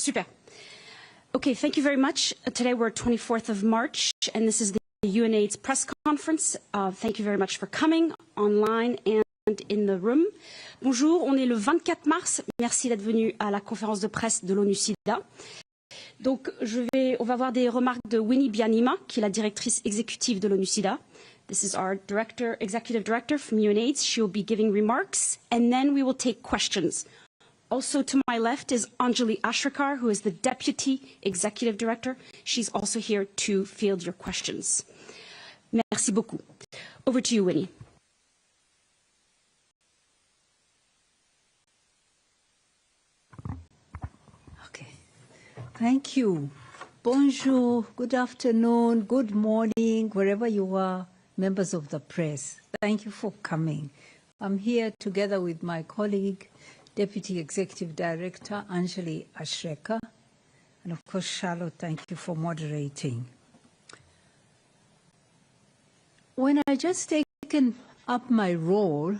Super. Okay, thank you very much. Today we're 24th of March, and this is the UNAIDS press conference. Thank you very much for coming online and in the room. Bonjour, on est le 24 mars. Merci d'être venu à la conférence de presse de l'ONU-SIDA. Donc, on va voir des remarques de Winnie Byanyima, qui est la directrice exécutive de l'ONU-SIDA. This is our executive director from UNAIDS. She will be giving remarks, and then we will take questions. Also to my left is Angeli Achrekar, who is the deputy executive director. She's also here to field your questions. Merci beaucoup. Over to you, Winnie. Okay. Thank you. Bonjour, good afternoon, good morning, wherever you are, members of the press. Thank you for coming. I'm here together with my colleague, Deputy Executive Director Angeli Achrekar, and of course, Charlotte, thank you for moderating. When I just taken up my role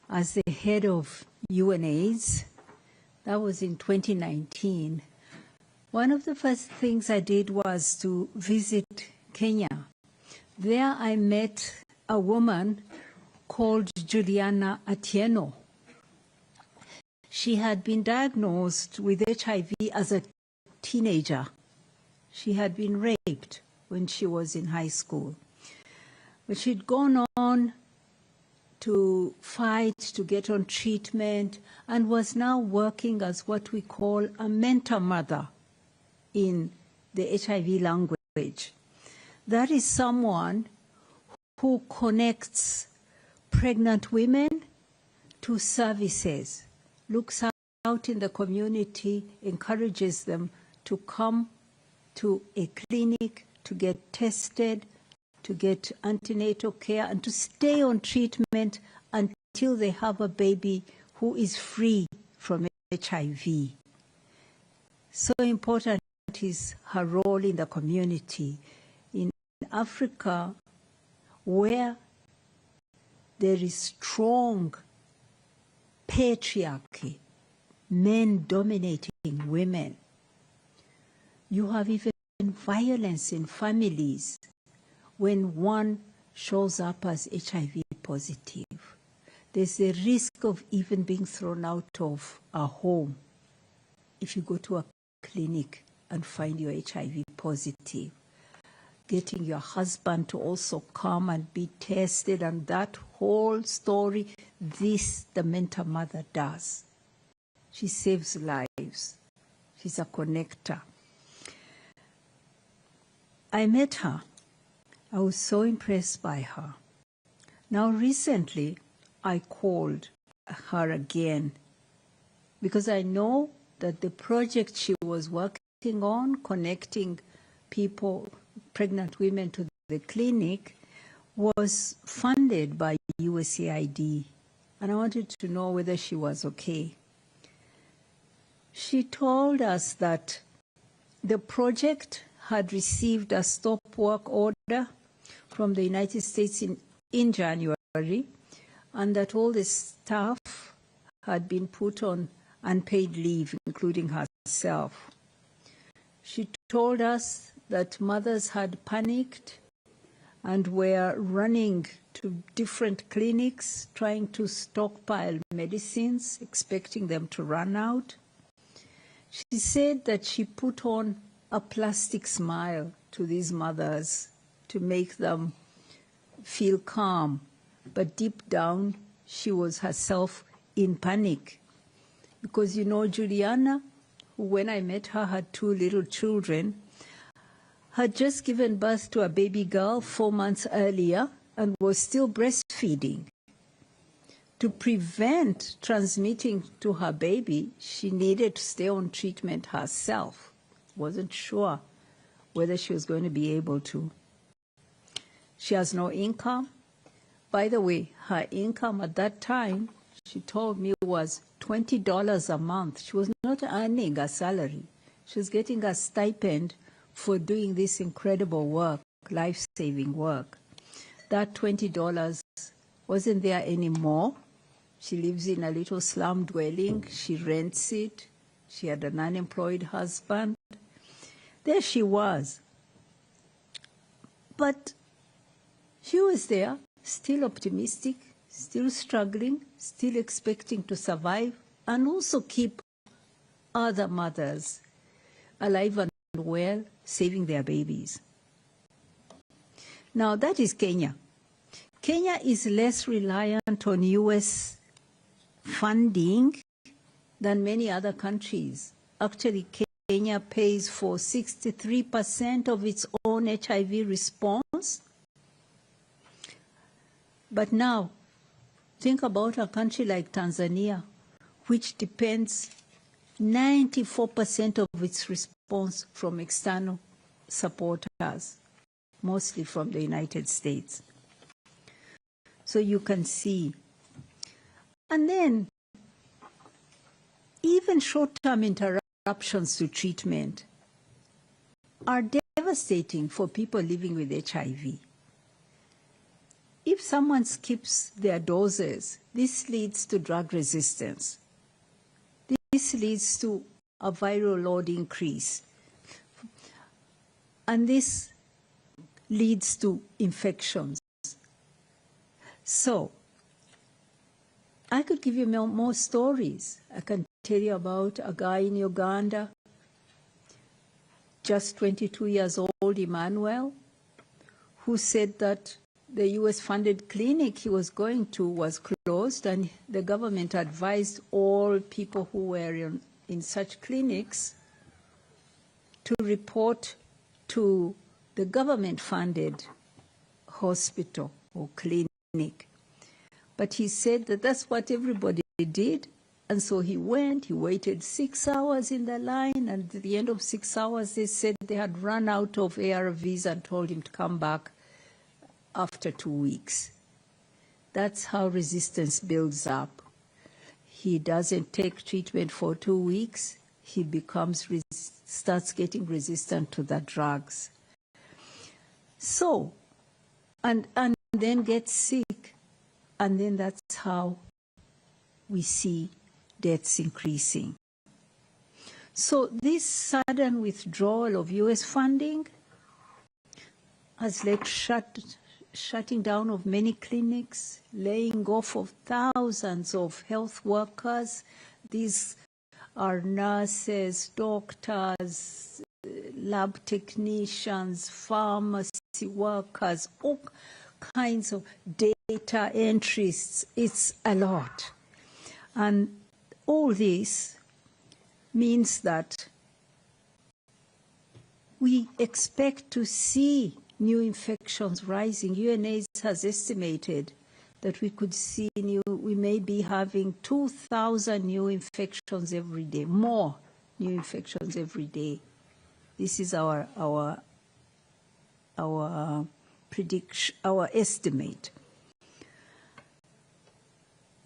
as the head of UNAIDS, that was in 2019, one of the first things I did was to visit Kenya. There I met a woman called Juliana Atieno. She had been diagnosed with HIV as a teenager. She had been raped when she was in high school. But she'd gone on to fight to get on treatment and was now working as what we call a mentor mother in the HIV language. That is someone who connects pregnant women to services, looks out in the community, encourages them to come to a clinic to get tested, to get antenatal care, and to stay on treatment until they have a baby who is free from HIV. So important is her role in the community. In Africa, where there is strong patriarchy, men dominating women, you have even violence in families when one shows up as HIV positive. There's a risk of even being thrown out of a home if you go to a clinic and find you're HIV positive. Getting your husband to also come and be tested, and that whole story, this the mentor mother does. She saves lives. She's a connector. I met her. I was so impressed by her. Now recently, I called her again because I know that the project she was working on, connecting people, pregnant women to the clinic, was funded by USAID, and I wanted to know whether she was okay. She told us that the project had received a stop work order from the United States in January, and that all the staff had been put on unpaid leave, including herself. She told us that mothers had panicked and were running to different clinics, trying to stockpile medicines, expecting them to run out. She said that she put on a plastic smile to these mothers to make them feel calm, but deep down she was herself in panic. Because, you know, Juliana, who when I met her had 2 little children, had just given birth to a baby girl 4 months earlier and was still breastfeeding. To prevent transmitting to her baby, she needed to stay on treatment herself. Wasn't sure whether she was going to be able to. She has no income. By the way, her income at that time, she told me, was $20 a month. She was not earning a salary. She was getting a stipend for doing this incredible work, life-saving work. That $20 wasn't there anymore. She lives in a little slum dwelling. She rents it. She had an unemployed husband. There she was. But she was there, still optimistic, still struggling, still expecting to survive, and also keep other mothers alive and well, saving their babies. Now, that is Kenya. Kenya is less reliant on U.S. funding than many other countries. Actually, Kenya pays for 63% of its own HIV response. But now, think about a country like Tanzania, which depends 94% of its response from external supporters, mostly from the United States. So you can see. And then, even short-term interruptions to treatment are devastating for people living with HIV. If someone skips their doses, this leads to drug resistance. This leads to a viral load increase. And this leads to infections. So, I could give you more stories. I can tell you about a guy in Uganda, just 22 years old, Emmanuel, who said that the US-funded clinic he was going to was closed, and the government advised all people who were in such clinics to report to the government-funded hospital or clinic. But he said that that's what everybody did, and so he went, he waited 6 hours in the line, and at the end of 6 hours they said they had run out of ARVs and told him to come back after 2 weeks. That's how resistance builds up. He doesn't take treatment for 2 weeks, he starts getting resistant to the drugs. So, and then gets sick, and then that's how we see deaths increasing. So this sudden withdrawal of US funding has led shutting down of many clinics, laying off of thousands of health workers. These are nurses, doctors, lab technicians, pharmacy workers, all kinds of data entries. It's a lot. And all this means that we expect to see new infections rising. UNAIDS has estimated that we may be having 2,000 new infections every day, more new infections every day. This is our prediction, our estimate.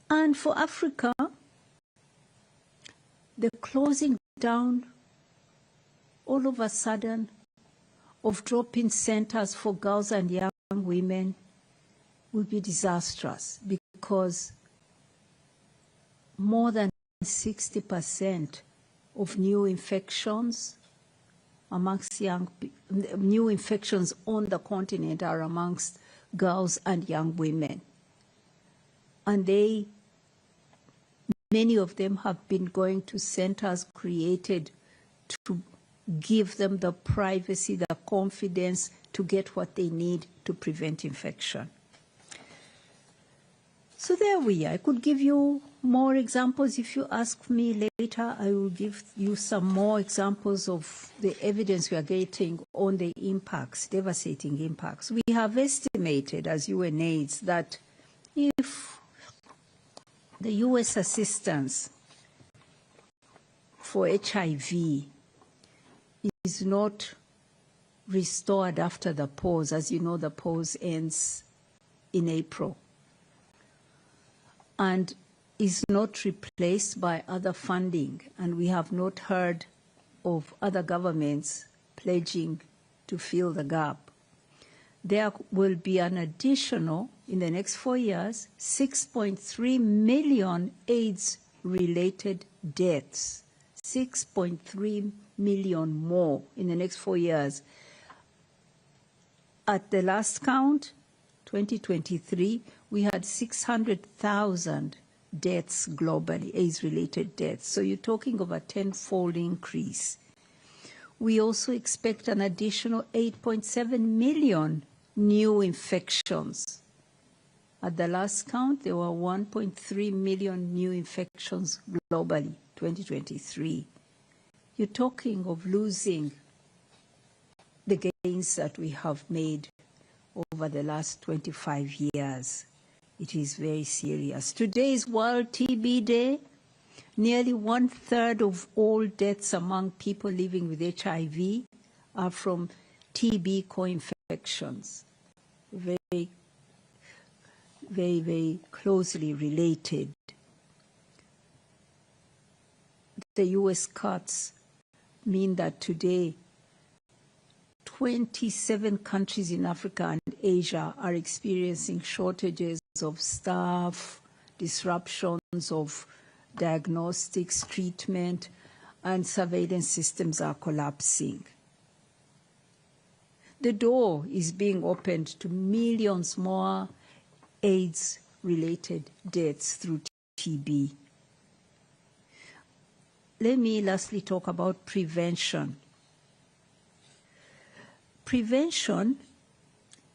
And for Africa, the closing down all of a sudden of drop-in centers for girls and young women will be disastrous, because more than 60% of new infections new infections on the continent are amongst girls and young women. And many of them have been going to centers created to give them the privacy, the confidence to get what they need to prevent infection. So there we are. I could give you more examples. If you ask me later, I will give you some more examples of the evidence we are getting on the impacts, devastating impacts. We have estimated as UNAIDS that if the US assistance for HIV is not restored after the pause, as you know, the pause ends in April, and is not replaced by other funding, and we have not heard of other governments pledging to fill the gap, there will be an additional, in the next 4 years, 6.3 million AIDS-related deaths. 6.3 million more in the next 4 years. At the last count, 2023, we had 600,000 deaths globally, AIDS-related deaths. So you're talking of a 10-fold increase. We also expect an additional 8.7 million new infections. At the last count, there were 1.3 million new infections globally, 2023. You're talking of losing the gains that we have made over the last 25 years. It is very serious. Today is World TB Day. Nearly 1/3 of all deaths among people living with HIV are from TB co-infections. Very, very, very closely related. The US cuts mean that today 27 countries in Africa and Asia are experiencing shortages of staff, disruptions of diagnostics, treatment, and surveillance systems are collapsing. The door is being opened to millions more AIDS-related deaths through TB. Let me lastly talk about prevention. Prevention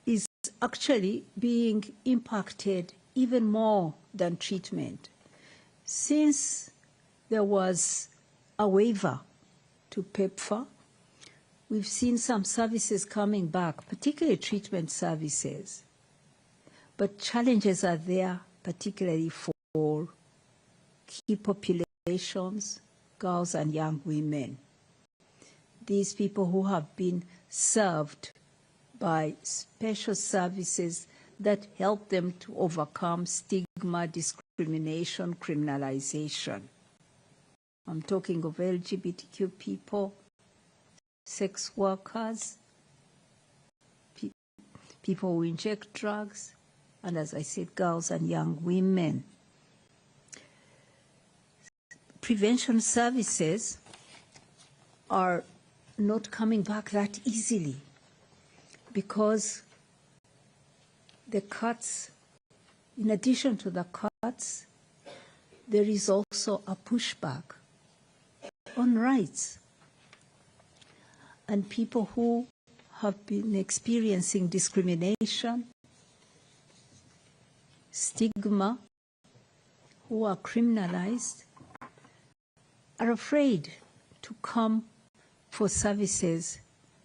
is actually being impacted even more than treatment. Since there was a waiver to PEPFAR, we've seen some services coming back, particularly treatment services. But challenges are there, particularly for key populations, girls and young women. These people who have been served by special services that help them to overcome stigma, discrimination, criminalization. I'm talking of LGBTQ people, sex workers, people who inject drugs, and as I said, girls and young women. Prevention services are not coming back that easily because the cuts, in addition to the cuts, there is also a pushback on rights. And people who have been experiencing discrimination, stigma, who are criminalized, are afraid to come for services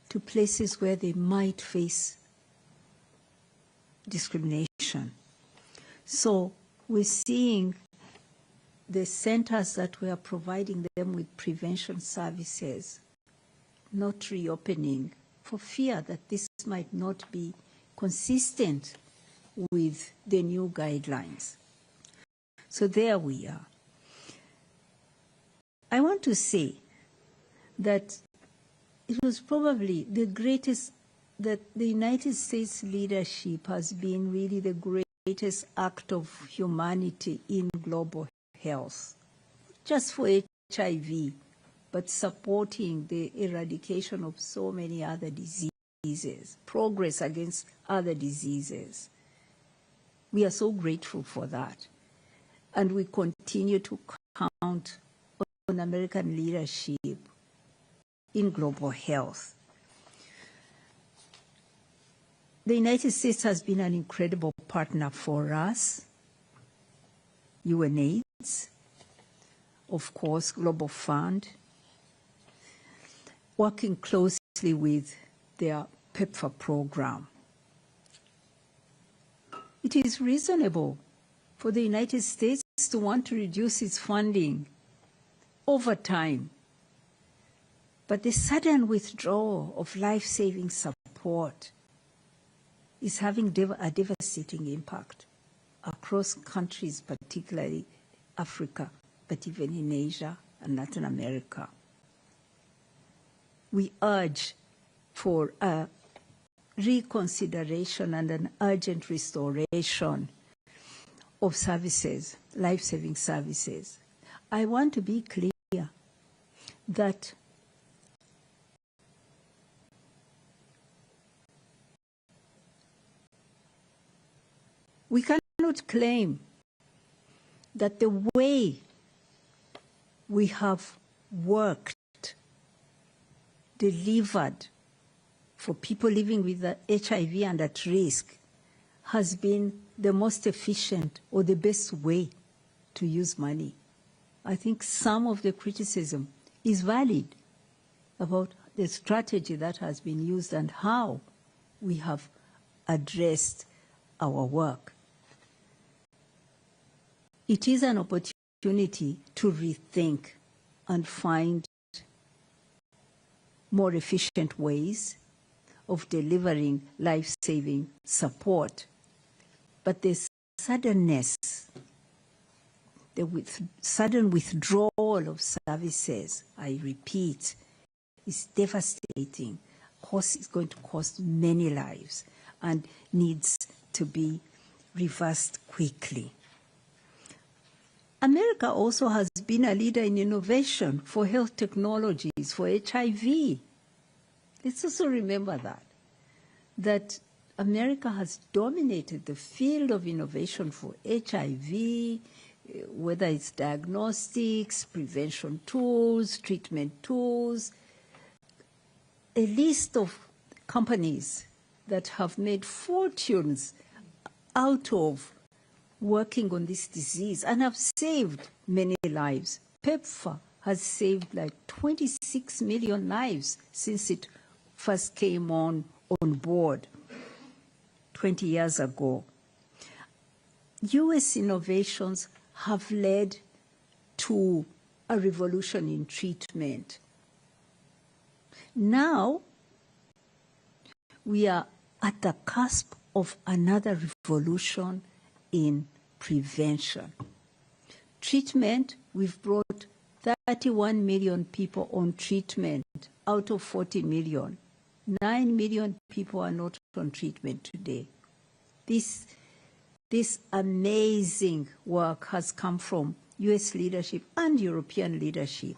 to places where they might face discrimination. So we're seeing the centers that we are providing them with prevention services not reopening for fear that this might not be consistent with the new guidelines. So there we are. I want to say that it was probably the greatest, that the United States leadership has been really the greatest act of humanity in global health, just for HIV, but supporting the eradication of so many other diseases, progress against other diseases. We are so grateful for that. And we continue to count on American leadership in global health. The United States has been an incredible partner for us. UNAIDS, of course, Global Fund, working closely with their PEPFAR program. It is reasonable for the United States to want to reduce its funding over time. But the sudden withdrawal of life-saving support is having a devastating impact across countries, particularly Africa, but even in Asia and Latin America. We urge for a reconsideration and an urgent restoration of services, life-saving services. I want to be clear. that we cannot claim that the way we have worked, delivered for people living with HIV and at risk has been the most efficient or the best way to use money. I think some of the criticism is valid about the strategy that has been used and how we have addressed our work. It is an opportunity to rethink and find more efficient ways of delivering life-saving support. But the suddenness, the sudden withdrawal of services, I repeat, is devastating. It's going to cost many lives and needs to be reversed quickly. America also has been a leader in innovation for health technologies, for HIV. Let's also remember that America has dominated the field of innovation for HIV, whether it's diagnostics, prevention tools, treatment tools. A list of companies that have made fortunes out of working on this disease and have saved many lives. PEPFAR has saved like 26 million lives since it first came on board 20 years ago. US innovations have led to a revolution in treatment. Now, we are at the cusp of another revolution in prevention. Treatment, we've brought 31 million people on treatment out of 40 million. 9 million people are not on treatment today. This amazing work has come from US leadership and European leadership.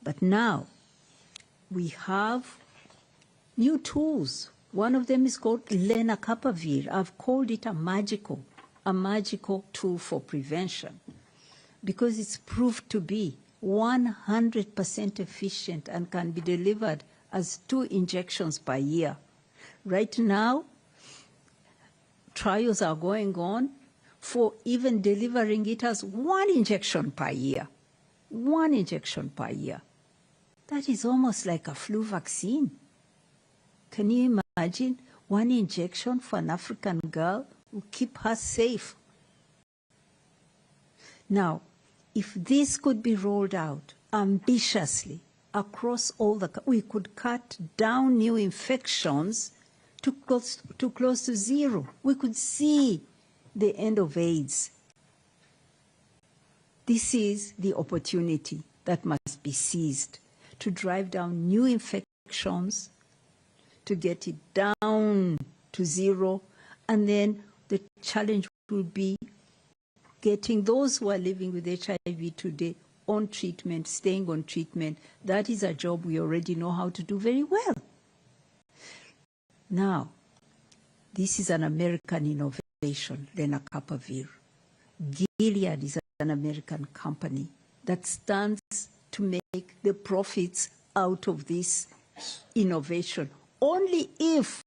But now we have new tools. One of them is called lenacapavir. I've called it a magical tool for prevention because it's proved to be 100% efficient and can be delivered as 2 injections per year. Right now, trials are going on for even delivering it as 1 injection per year. 1 injection per year. That is almost like a flu vaccine. Can you imagine 1 injection for an African girl will keep her safe? Now, if this could be rolled out ambitiously across all we could cut down new infections to close to zero. We could see the end of AIDS. This is the opportunity that must be seized to drive down new infections, to get it down to zero, and then the challenge will be getting those who are living with HIV today on treatment, staying on treatment. That is a job we already know how to do very well. Now, this is an American innovation, lenacapavir. Gilead is an American company that stands to make the profits out of this innovation. Only if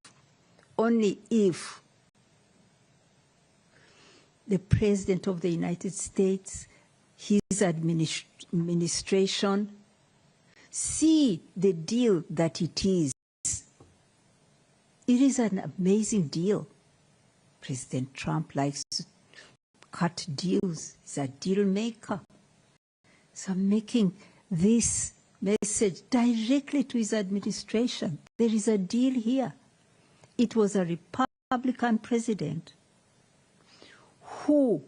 the President of the United States, his administration, see the deal that it is. It is an amazing deal. President Trump likes to cut deals. He's a deal maker. So I'm making this message directly to his administration. There is a deal here. It was a Republican president who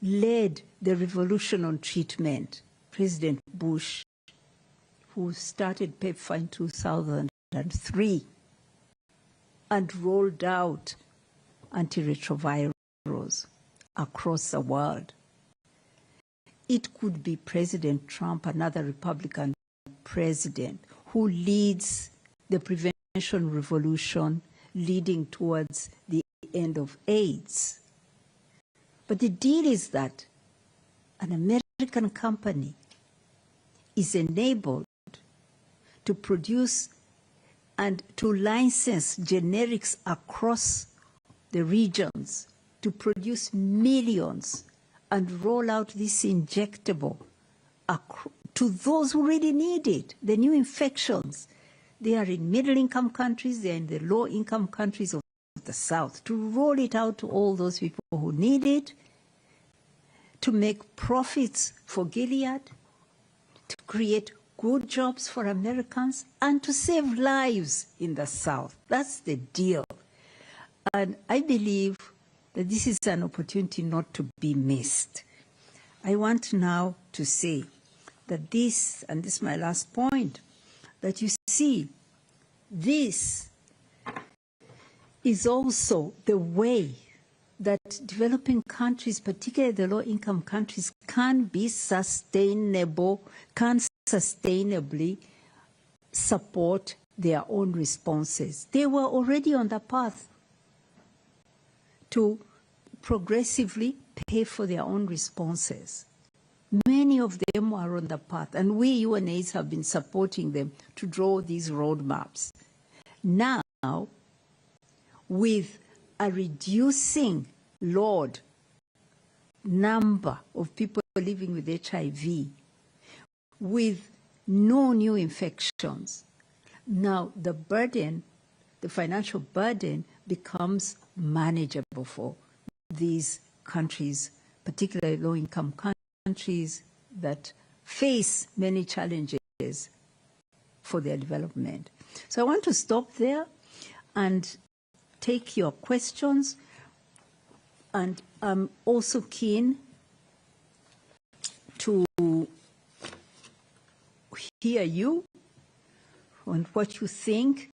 led the revolution on treatment, President Bush, who started PEPFAR in 2003 and rolled out antiretrovirals across the world. it could be President Trump, another Republican president, who leads the prevention revolution leading towards the end of AIDS. But the deal is that an American company is enabled to produce and to license generics across the regions to produce millions and roll out this injectable to those who really need it. The new infections, they are in middle-income countries, they are in the low-income countries of the South. To roll it out to all those people who need it, to make profits for Gilead, to create good jobs for Americans, and to save lives in the South. That's the deal. And I believe that this is an opportunity not to be missed. I want now to say that this, and this is my last point, that you see, this is also the way that developing countries, particularly the low-income countries, can be sustainable, can sustainably support their own responses. They were already on the path to progressively pay for their own responses. Many of them are on the path, and we, UNAIDS, have been supporting them to draw these roadmaps. Now, with a reducing load number of people living with HIV, with no new infections, now the burden, the financial burden, becomes manageable for these countries, particularly low-income countries that face many challenges for their development. So I want to stop there and take your questions, and I'm also keen to hear you on what you think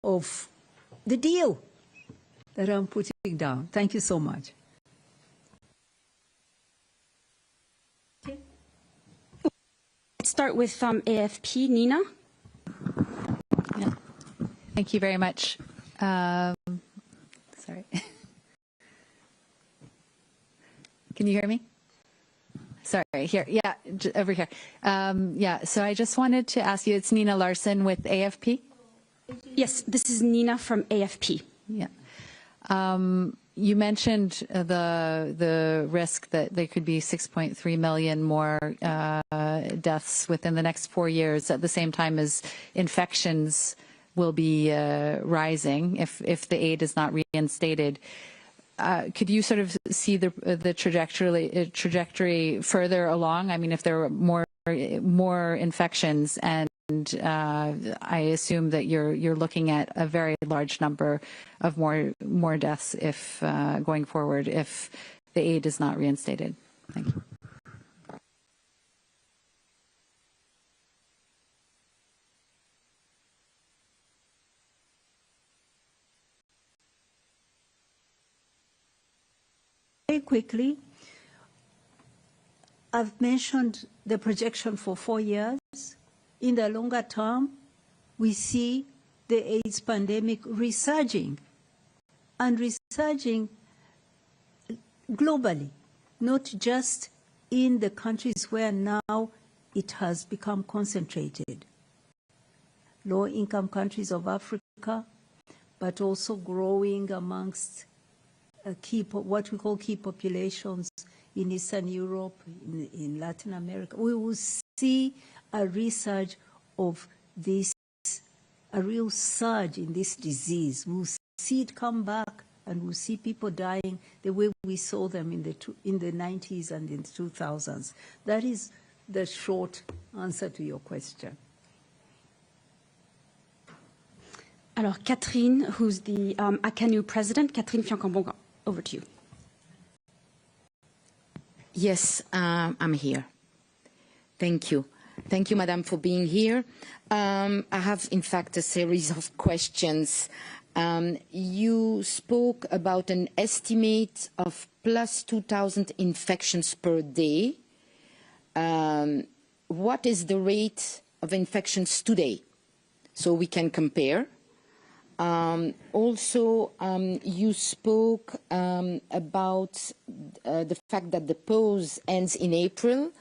of the deal that I'm putting down. Thank you so much. Let's start with AFP, Nina. Yeah. Thank you very much. Sorry. Can you hear me? Sorry, here. Yeah, over here. Yeah, so I just wanted to ask you, it's Nina Larson with AFP? Yes, this is Nina from AFP. Yeah. You mentioned the risk that there could be 6.3 million more deaths within the next 4 years at the same time as infections will be rising if the aid is not reinstated. Could you sort of see the trajectory further along? I mean, if there are more infections, and I assume that you're looking at a very large number of more deaths if going forward if the aid is not reinstated. Thank you. Very quickly, I've mentioned the projection for 4 years. In the longer term, we see the AIDS pandemic resurging, and resurging globally, not just in the countries where now it has become concentrated. Low-income countries of Africa, but also growing amongst what we call key populations in Eastern Europe, in Latin America. We will see a resurge of this, a real surge in this disease. We'll see it come back, and we'll see people dying the way we saw them in the 90s and in the 2000s. That is the short answer to your question. Alors, Catherine, who's the ACANU president. Catherine Fiancambon, over to you. Yes, I'm here. Thank you. Thank you, Madam, for being here. I have, in fact, a series of questions. You spoke about an estimate of plus 2,000 infections per day what is the rate of infections today, so we can compare. Also, you spoke about the fact that the pause ends in April.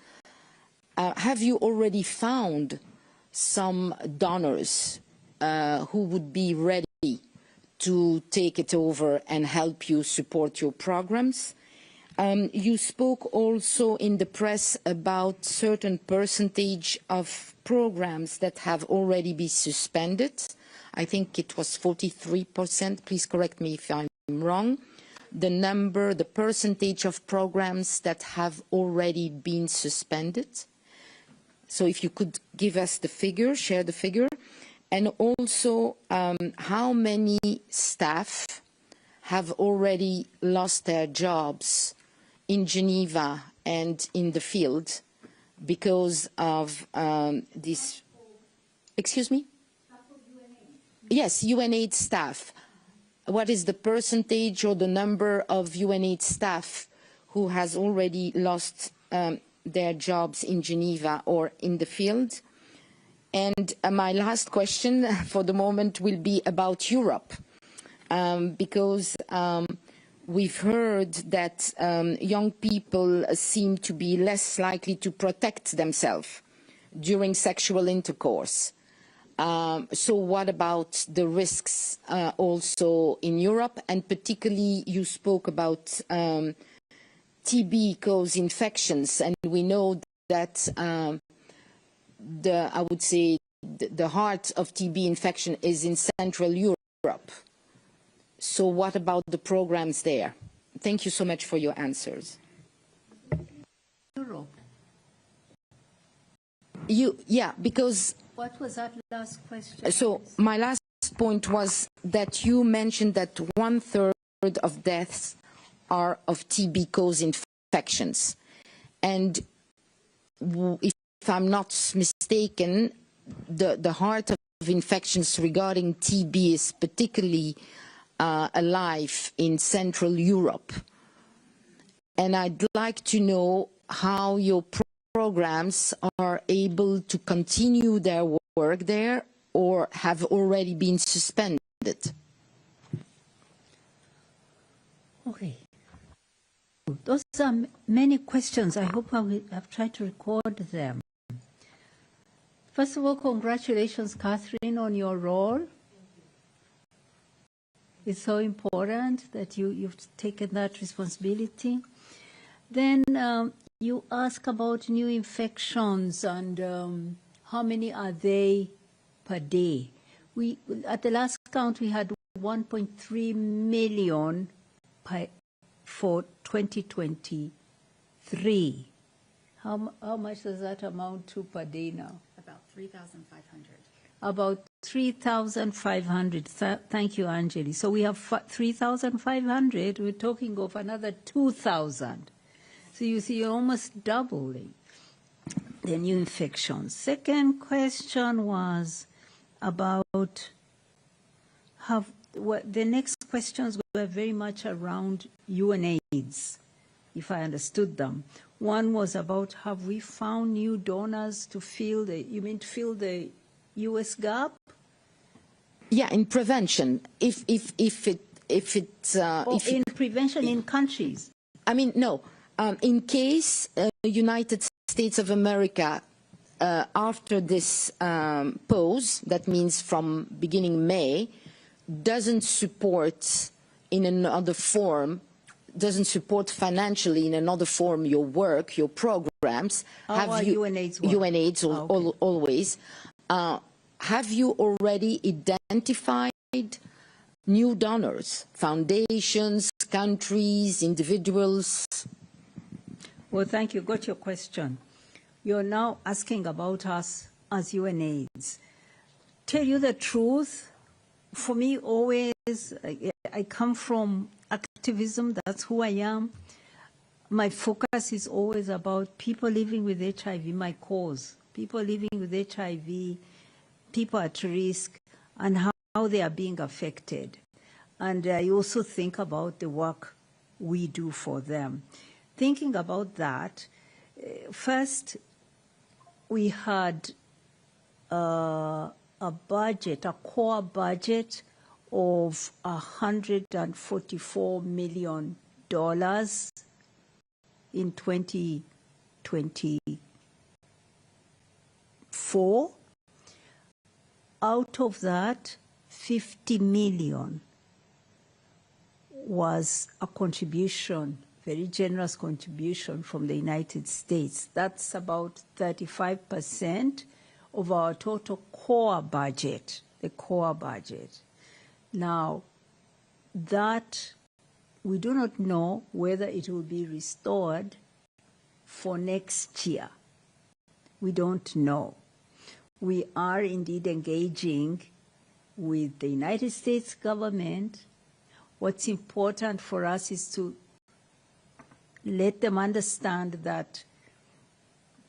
Have you already found some donors who would be ready to take it over and help you support your programs? You spoke also in the press about certain percentage of programs that have already been suspended. I think it was 43%, please correct me if I'm wrong. The percentage of programs that have already been suspended. So if you could give us the figure, share the figure. And also, how many staff have already lost their jobs in Geneva and in the field because of this? Excuse me? Yes, UNAIDS staff. What is the percentage or the number of UNAIDS staff who has already lost their jobs in Geneva or in the field? And my last question for the moment will be about Europe, because we've heard that young people seem to be less likely to protect themselves during sexual intercourse. So what about the risks also in Europe? And particularly you spoke about TB-caused infections, and we know that I would say the heart of TB infection is in Central Europe. So what about the programs there? Thank you so much for your answers. Europe. Yeah, because... What was that last question? So my last point was that you mentioned that 1/3 of deaths are of TB-caused infections. And if I'm not mistaken, the heart of infections regarding TB is particularly alive in Central Europe. And I'd like to know how your programs are able to continue their work there or have already been suspended. Okay. Those are many questions. I hope I've tried to record them. First of all, congratulations, Catherine, on your role. It's so important that you've taken that responsibility. Then you ask about new infections and how many are they per day. At the last count, we had 1.3 million for 2023. How much does that amount to per day now? About 3,500. About 3,500. Thank you, Angeli. So we have 3,500. We're talking of another 2,000. So you see, you're almost doubling the new infections. Second question was about the next questions were very much around UNAIDS, if I understood them. One was about, have we found new donors to fill the U.S. gap? Yeah, in prevention. In prevention in countries. I mean, no. In case United States of America, after this pause, that means from beginning May, doesn't support in another form, doesn't support financially in another form your work, your programs. Have you UNAIDS work? UNAIDS always. Have you already identified new donors, foundations, countries, individuals? Well, thank you. Got your question. You're now asking about us as UNAIDS. Tell you the truth, for me always, I come from activism, that's who I am. My focus is always about people living with HIV, my cause. People living with HIV, people at risk, and how they are being affected. And I also think about the work we do for them. Thinking about that, First, we had a budget, a core budget of $144 million in 2024. Out of that, 50 million was a contribution, very generous contribution from the United States. That's about 35% of our total core budget, the core budget. Now, that we do not know whether it will be restored for next year. We don't know. We are indeed engaging with the United States government. What's important for us is to let them understand that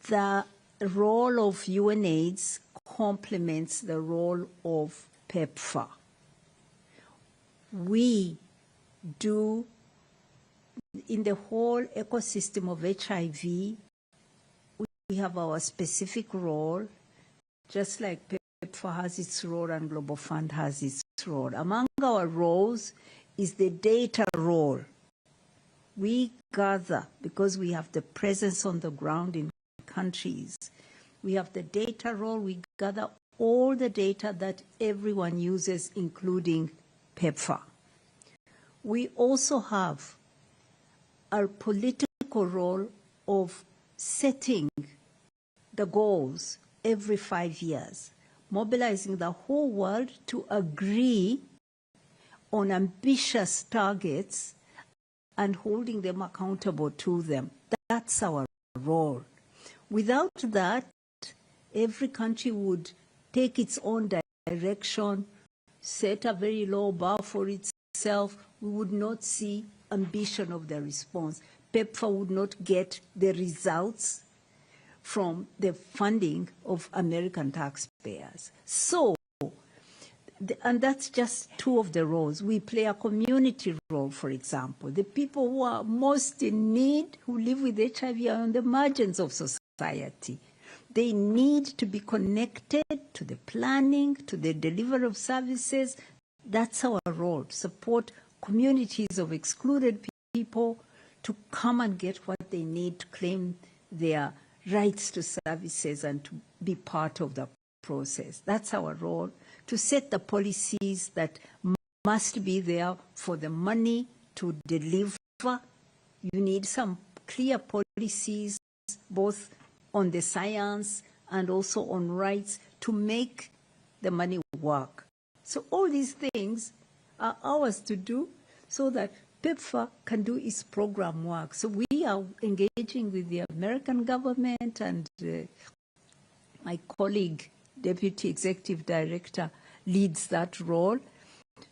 the role of UNAIDS complements the role of PEPFAR. We do, in the whole ecosystem of HIV, we have our specific role, just like PEPFAR has its role and Global Fund has its role. Among our roles is the data role. We gather, because we have the presence on the ground in countries, we have the data role, we gather all the data that everyone uses, including PEPFAR. We also have our political role of setting the goals every 5 years, mobilizing the whole world to agree on ambitious targets and holding them accountable to them. That's our role. Without that, every country would take its own direction, set a very low bar for itself. We would not see ambition of the response. PEPFAR would not get the results from the funding of American taxpayers. So, and that's just two of the roles. We play a community role, for example. The people who are most in need, who live with HIV, are on the margins of society. They need to be connected to the planning, to the delivery of services. That's our role, to support communities of excluded people to come and get what they need to claim their rights to services and to be part of the process. That's our role, to set the policies that must be there for the money to deliver. You need some clear policies, both on the science and also on rights, to make the money work. So all these things are ours to do so that PEPFAR can do its program work. So we are engaging with the American government, and my colleague, Deputy Executive Director, leads that role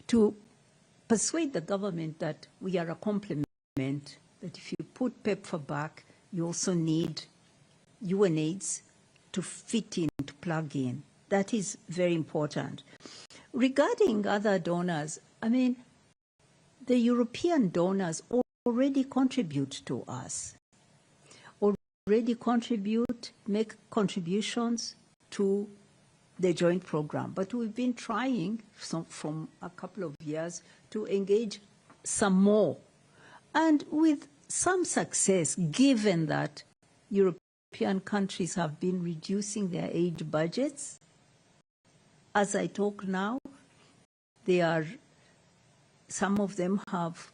to persuade the government that we are a complement, that if you put PEPFAR back, you also need UNAIDS to fit in, to plug in. That is very important. Regarding other donors, I mean, the European donors already contribute to us, make contributions to the joint program. But we've been trying from a couple of years to engage some more, and with some success, given that European countries have been reducing their aid budgets. As I talk now, some of them have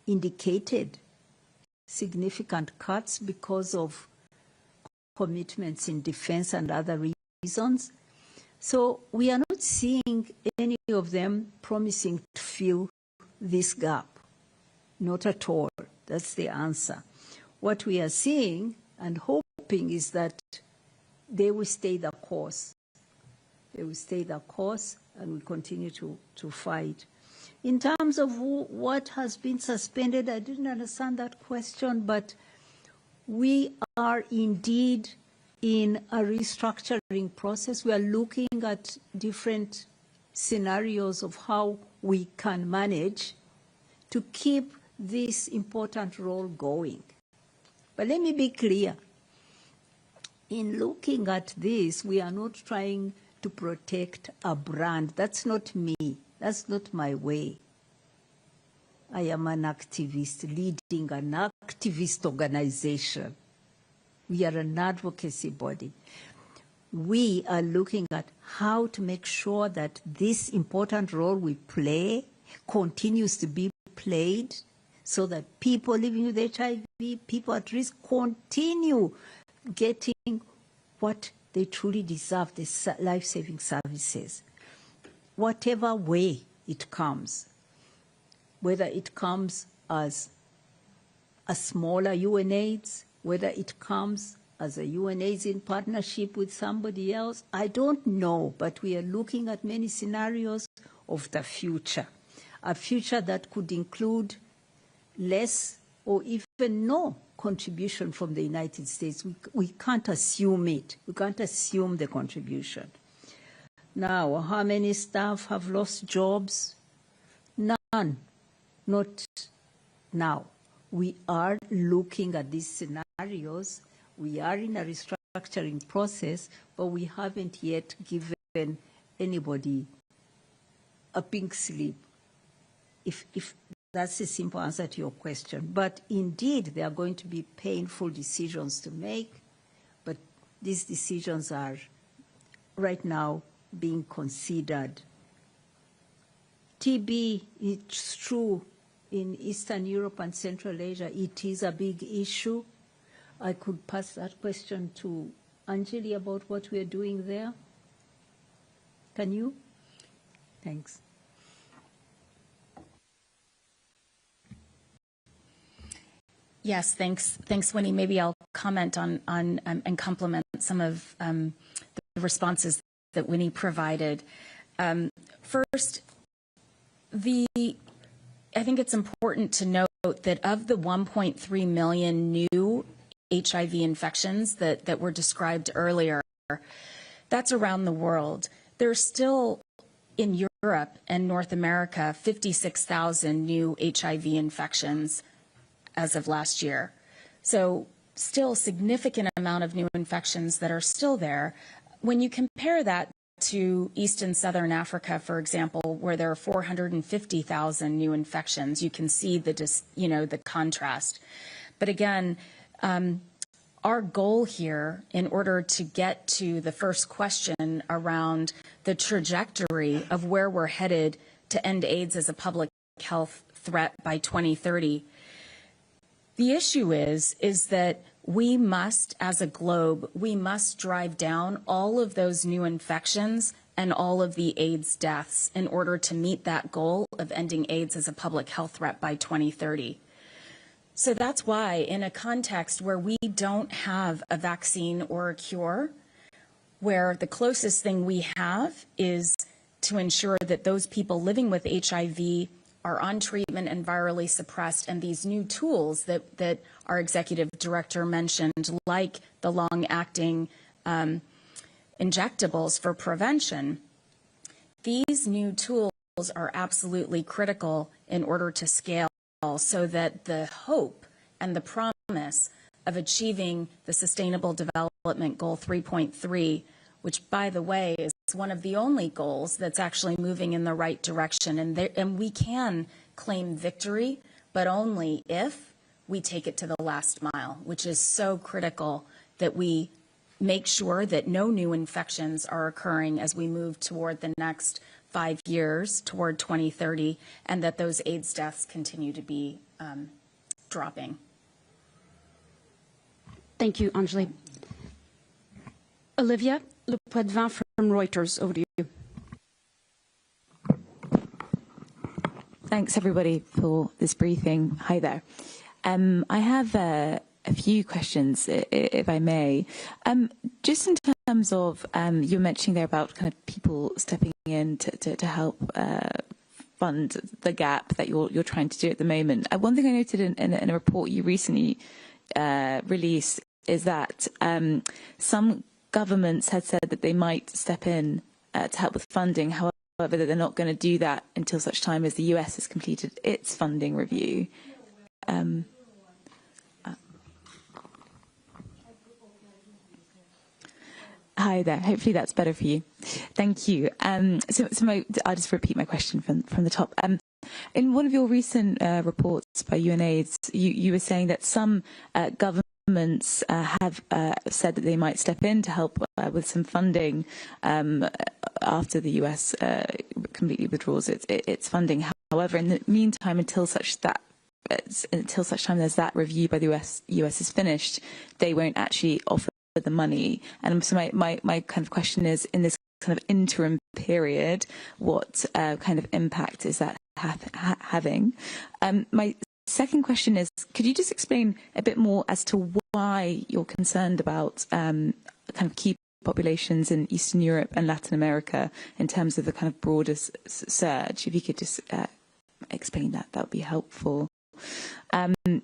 indicated significant cuts because of commitments in defense and other reasons. So we are not seeing any of them promising to fill this gap. Not at all. That's the answer. What we are seeing and hoping is that they will stay the course. They will stay the course, and we continue to fight. In terms of what has been suspended, I didn't understand that question, but we are indeed in a restructuring process. We are looking at different scenarios of how we can manage to keep this important role going. But let me be clear, in looking at this, we are not trying to protect a brand. That's not me. That's not my way. I am an activist leading an activist organization. We are an advocacy body. We are looking at how to make sure that this important role we play continues to be played so that people living with HIV, people at risk, continue getting what they truly deserve, the life-saving services. Whatever way it comes, whether it comes as a smaller UNAIDS, whether it comes as a UNAIDS in partnership with somebody else, I don't know, but we are looking at many scenarios of the future, a future that could include less or even no contribution from the United States. We can't assume it. We can't assume the contribution. Now, how many staff have lost jobs? None. Not now. We are looking at these scenarios. We are in a restructuring process, but we haven't yet given anybody a pink slip, if that's a simple answer to your question. But indeed, there are going to be painful decisions to make, but these decisions are right now being considered. TB, it's true, in Eastern Europe and Central Asia, it is a big issue. I could pass that question to Angeli about what we are doing there. Can you? Thanks. Yes, thanks, Winnie. Maybe I'll comment on and complement some of the responses that Winnie provided. First, I think it's important to note that of the 1.3 million new HIV infections that were described earlier, that's around the world. There's still, in Europe and North America, 56,000 new HIV infections as of last year. So still a significant amount of new infections that are still there. When you compare that to East and Southern Africa, for example, where there are 450,000 new infections, you can see the contrast. But again, our goal here, in order to get to the first question around the trajectory of where we're headed to end AIDS as a public health threat by 2030, the issue is that we must, as a globe, we must drive down all of those new infections and all of the AIDS deaths in order to meet that goal of ending AIDS as a public health threat by 2030. So that's why, in a context where we don't have a vaccine or a cure, where the closest thing we have is to ensure that those people living with HIV are on treatment and virally suppressed, and these new tools that our executive director mentioned, like the long-acting injectables for prevention, these new tools are absolutely critical in order to scale so that the hope and the promise of achieving the Sustainable Development Goal 3.3, which, by the way, is one of the only goals that's actually moving in the right direction. And we can claim victory, but only if we take it to the last mile, which is so critical that we make sure that no new infections are occurring as we move toward the next 5 years, toward 2030, and that those AIDS deaths continue to be dropping. Thank you, Angeli. Olivia Le Poitvin from Reuters, over to you. Thanks, everybody, for this briefing. Hi there. I have a few questions, if I may. Just in terms of, you were mentioning there about kind of people stepping in to help fund the gap that you're trying to do at the moment. One thing I noted in a report you recently released is that some governments had said that they might step in to help with funding, however, that they're not going to do that until such time as the US has completed its funding review. Hi there. Hopefully that's better for you. Thank you. I'll just repeat my question from the top. In one of your recent reports by UNAIDS, you were saying that some governments have said that they might step in to help with some funding after the US completely withdraws its funding. However, in the meantime, until such time there's that review by the US is finished, they won't actually offer the money. And so my kind of question is, in this kind of interim period, what kind of impact is that having? My second question is, could you just explain a bit more as to why you're concerned about kind of key populations in Eastern Europe and Latin America in terms of the kind of broader surge? If you could just explain that would be helpful. And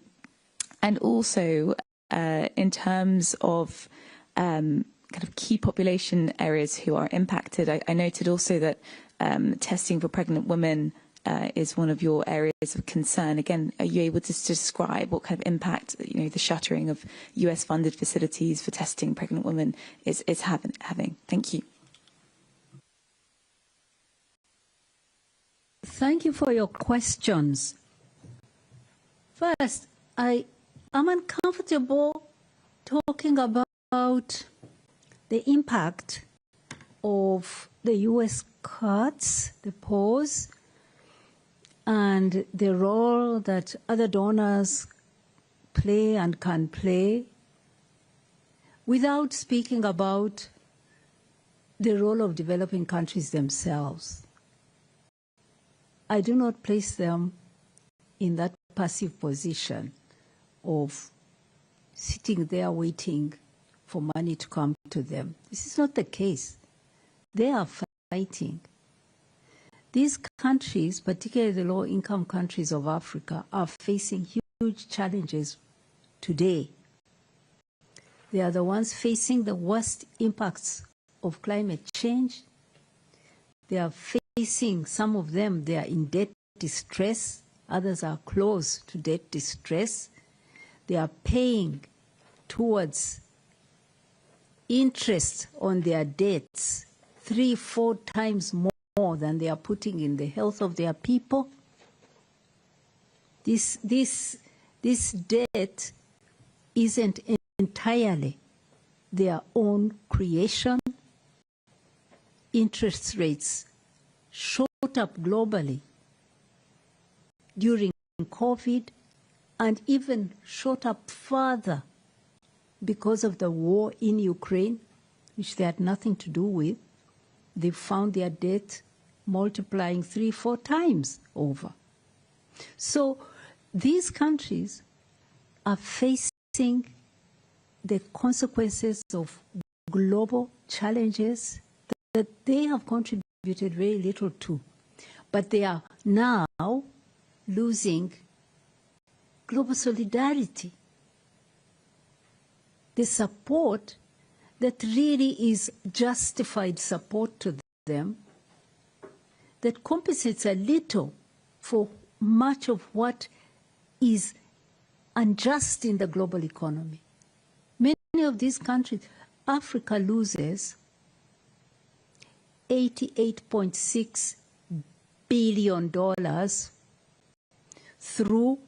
also, in terms of kind of key population areas who are impacted, I noted also that testing for pregnant women is one of your areas of concern. Again, are you able to describe what kind of impact, the shuttering of US-funded facilities for testing pregnant women is having? Thank you. Thank you for your questions. First, I am uncomfortable talking about the impact of the US cuts, the pause, and the role that other donors play and can play, without speaking about the role of developing countries themselves. I do not place them in that passive position of sitting there waiting for money to come to them. This is not the case. They are fighting. These countries, particularly the low-income countries of Africa, are facing huge challenges today. They are the ones facing the worst impacts of climate change. They are facing, some of them, they are in debt distress. Others are close to debt distress. They are paying towards interest on their debts 3-4 times more than they are putting in the health of their people. This debt isn't entirely their own creation. Interest rates shot up globally during COVID and even shot up further because of the war in Ukraine, which they had nothing to do with. They found their debt multiplying 3-4 times over. So these countries are facing the consequences of global challenges that they have contributed very little to. But they are now losing global solidarity, the support that really is justified support to them, that compensates a little for much of what is unjust in the global economy. Many of these countries, Africa loses $88.6 billion through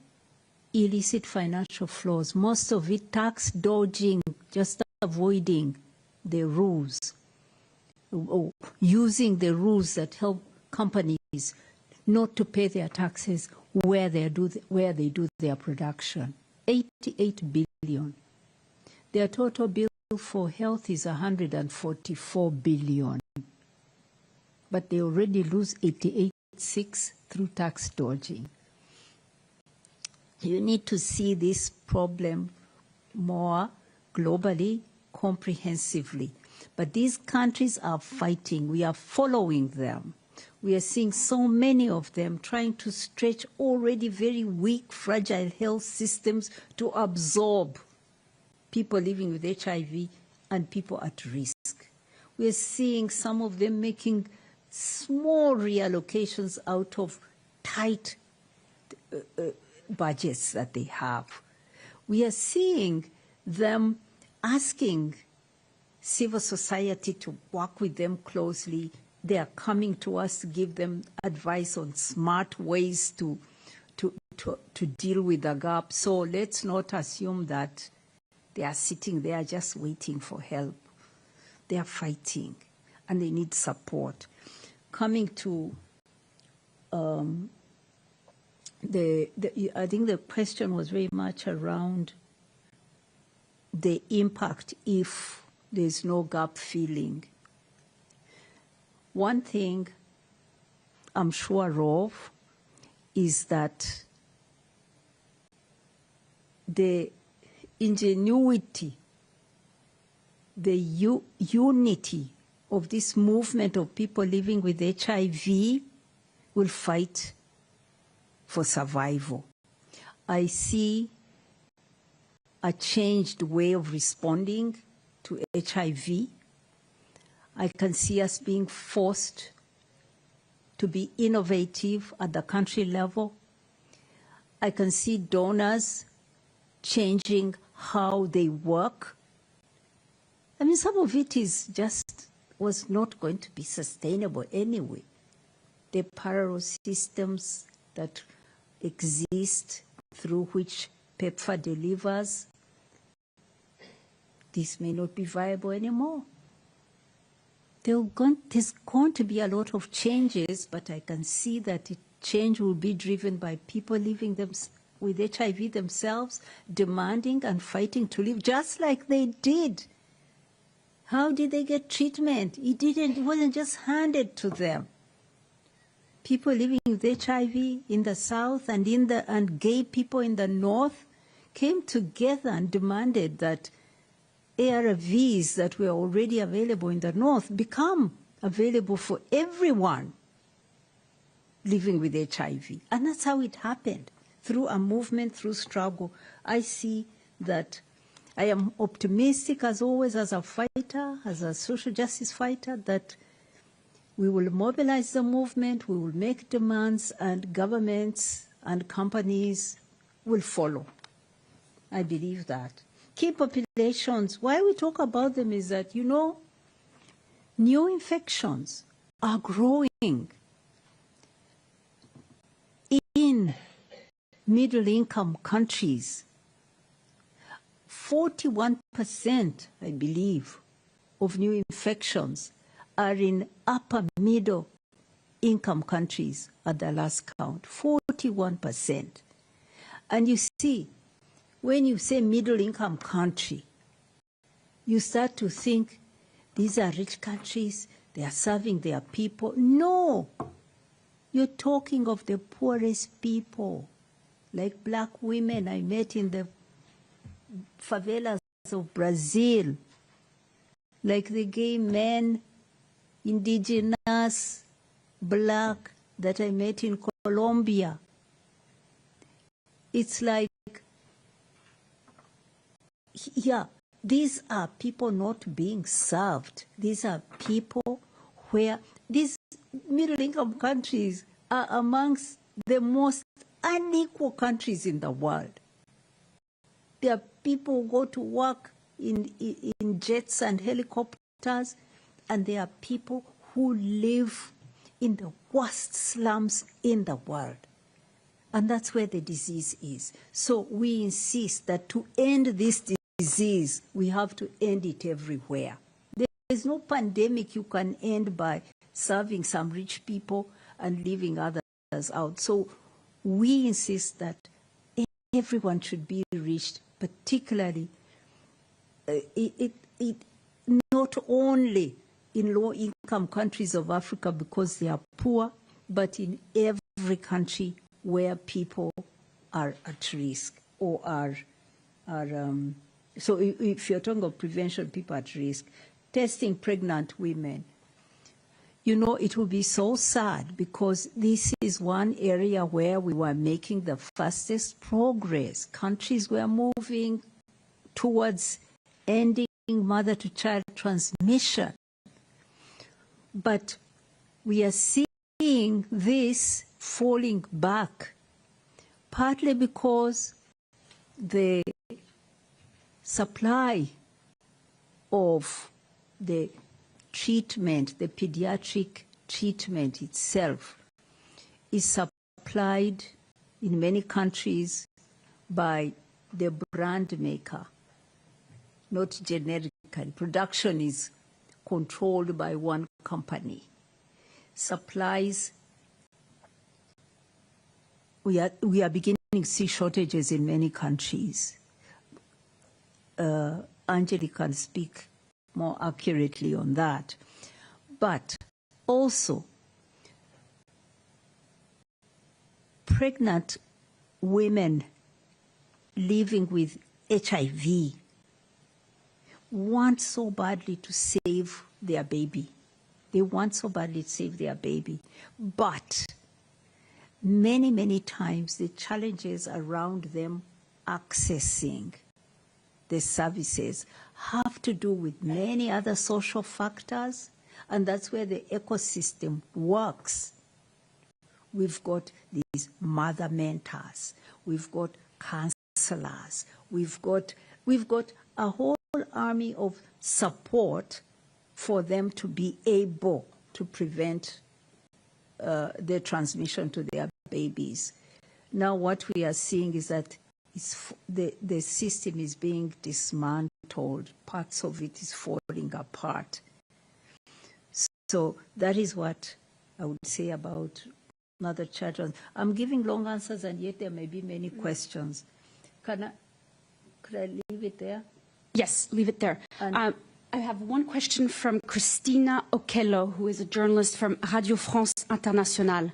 illicit financial flows, most of it tax dodging, just avoiding the rules, or using the rules that help companies not to pay their taxes where they do their production. 88 billion. Their total bill for health is 144 billion. But they already lose 88.6 through tax dodging. You need to see this problem more globally, comprehensively. But these countries are fighting. We are following them. We are seeing so many of them trying to stretch already very weak, fragile health systems to absorb people living with HIV and people at risk. We are seeing some of them making small reallocations out of tight budgets that they have. We are seeing them asking civil society to work with them closely. They are coming to us to give them advice on smart ways to deal with the gap. So let's not assume that they are sitting there just waiting for help. They are fighting, and they need support. Coming to I think the question was very much around the impact if there's no gap filling. One thing I'm sure of is that the ingenuity, the unity of this movement of people living with HIV will fight for survival. I see a changed way of responding to HIV. I can see us being forced to be innovative at the country level. I can see donors changing how they work. I mean, some of it is just was not going to be sustainable anyway. The parallel systems that exist through which PEPFAR delivers, this may not be viable anymore. There's going to be a lot of changes, but I can see that change will be driven by people living with HIV themselves, demanding and fighting to live just like they did. How did they get treatment? It wasn't just handed to them. People living with HIV in the South and gay people in the North came together and demanded that ARVs that were already available in the North become available for everyone living with HIV. And that's how it happened, through a movement, through struggle. I see that I am optimistic, as always, as a fighter, as a social justice fighter, that we will mobilize the movement, we will make demands, and governments and companies will follow. I believe that. Key populations, why we talk about them is that, new infections are growing in middle-income countries. 41%, I believe, of new infections are in upper middle income countries at the last count, 41%. And you see, when you say middle income country, you start to think these are rich countries, they are serving their people. No, you're talking of the poorest people, like black women I met in the favelas of Brazil, like the gay men, indigenous, black, that I met in Colombia. It's like, yeah, these are people not being served. These are people where these middle-income countries are amongst the most unequal countries in the world. There are people who go to work in jets and helicopters, and there are people who live in the worst slums in the world. And that's where the disease is. So we insist that to end this disease, we have to end it everywhere. There's no pandemic you can end by serving some rich people and leaving others out. So we insist that everyone should be reached, particularly not only in low-income countries of Africa because they are poor, but in every country where people are at risk or are so if you're talking of prevention, people at risk, testing pregnant women, it will be so sad because this is one area where we were making the fastest progress. Countries were moving towards ending mother-to-child transmission. But we are seeing this falling back, partly because the supply of the treatment, the pediatric treatment itself is supplied in many countries by the brand maker, not generically. Production is controlled by one company. Supplies, we are beginning to see shortages in many countries. Angeli can speak more accurately on that. But also, pregnant women living with HIV want so badly to save their baby. They want so badly to save their baby. But many, many times the challenges around them accessing the services have to do with many other social factors, and that's where the ecosystem works. We've got these mother mentors, we've got counselors, we've got a whole army of support for them to be able to prevent the transmission to their babies. Now what we are seeing is that the system is being dismantled. Parts of it is falling apart. So that is what I would say about Mother Children. I'm giving long answers, and yet there may be many questions. Could I leave it there? Yes, leave it there. I have one question from Christina Okello, who is a journalist from Radio France Internationale.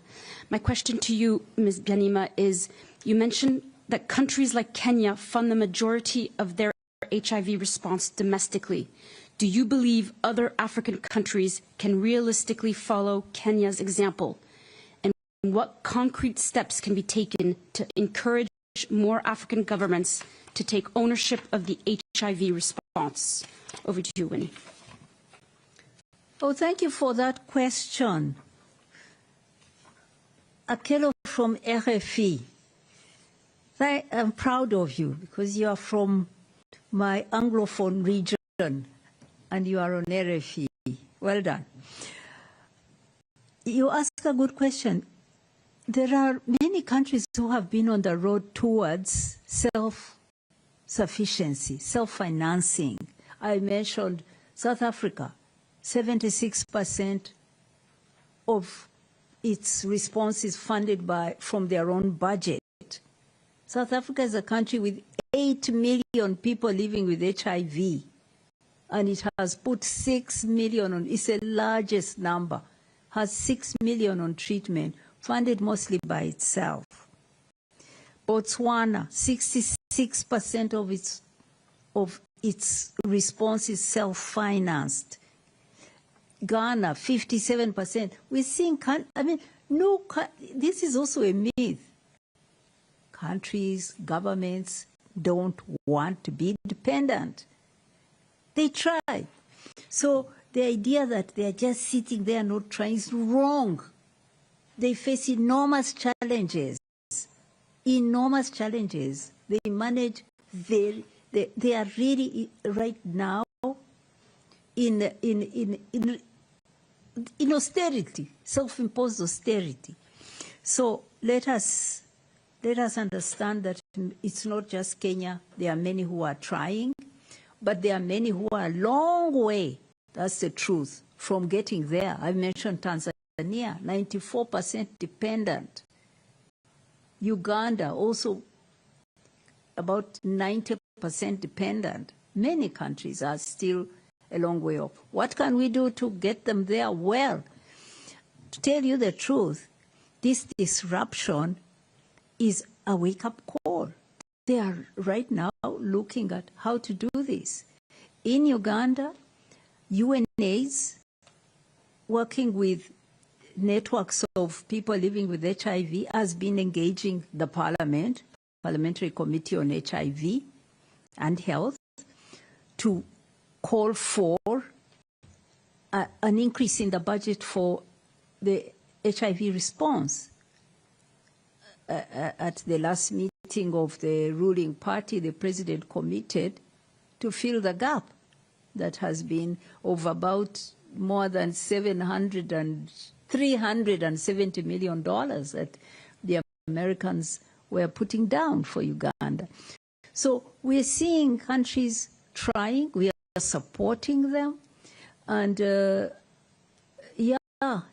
My question to you, Ms. Byanyima, is you mentioned that countries like Kenya fund the majority of their HIV response domestically. Do you believe other African countries can realistically follow Kenya's example? And what concrete steps can be taken to encourage more African governments to take ownership of the HIV response? Over to you, Winnie. Oh, thank you for that question. Akello from RFE. I am proud of you because you are from my Anglophone region and you are on RFE. Well done. You ask a good question. There are many countries who have been on the road towards self-sufficiency, self-financing. I mentioned South Africa, 76% of its response is funded from their own budget. South Africa is a country with 8 million people living with HIV, and it has put 6 million on, it's the largest number, has 6 million on treatment, funded mostly by itself. Botswana, 66% of its response is self-financed. Ghana, 57%. We're seeing, this is also a myth. Countries, governments don't want to be dependent. They try. So the idea that they're just sitting there not trying is wrong. They face enormous challenges. Enormous challenges. They manage they are really right now in austerity, self-imposed austerity. So let us understand that it's not just Kenya. There are many who are trying, but there are many who are a long way, that's the truth, from getting there. I mentioned Tanzania, 94% dependent. Uganda, also about 90% dependent. Many countries are still a long way off. What can we do to get them there? Well, to tell you the truth, this disruption is a wake-up call. They are right now looking at how to do this. In Uganda, UNAIDS, working with networks of people living with HIV, has been engaging the Parliamentary Committee on HIV and Health, to call for an increase in the budget for the HIV response. At the last meeting of the ruling party, the president committed to fill the gap. that has been of about more than $370 million that the Americans were putting down for Uganda. So we're seeing countries trying, we are supporting them, and yeah,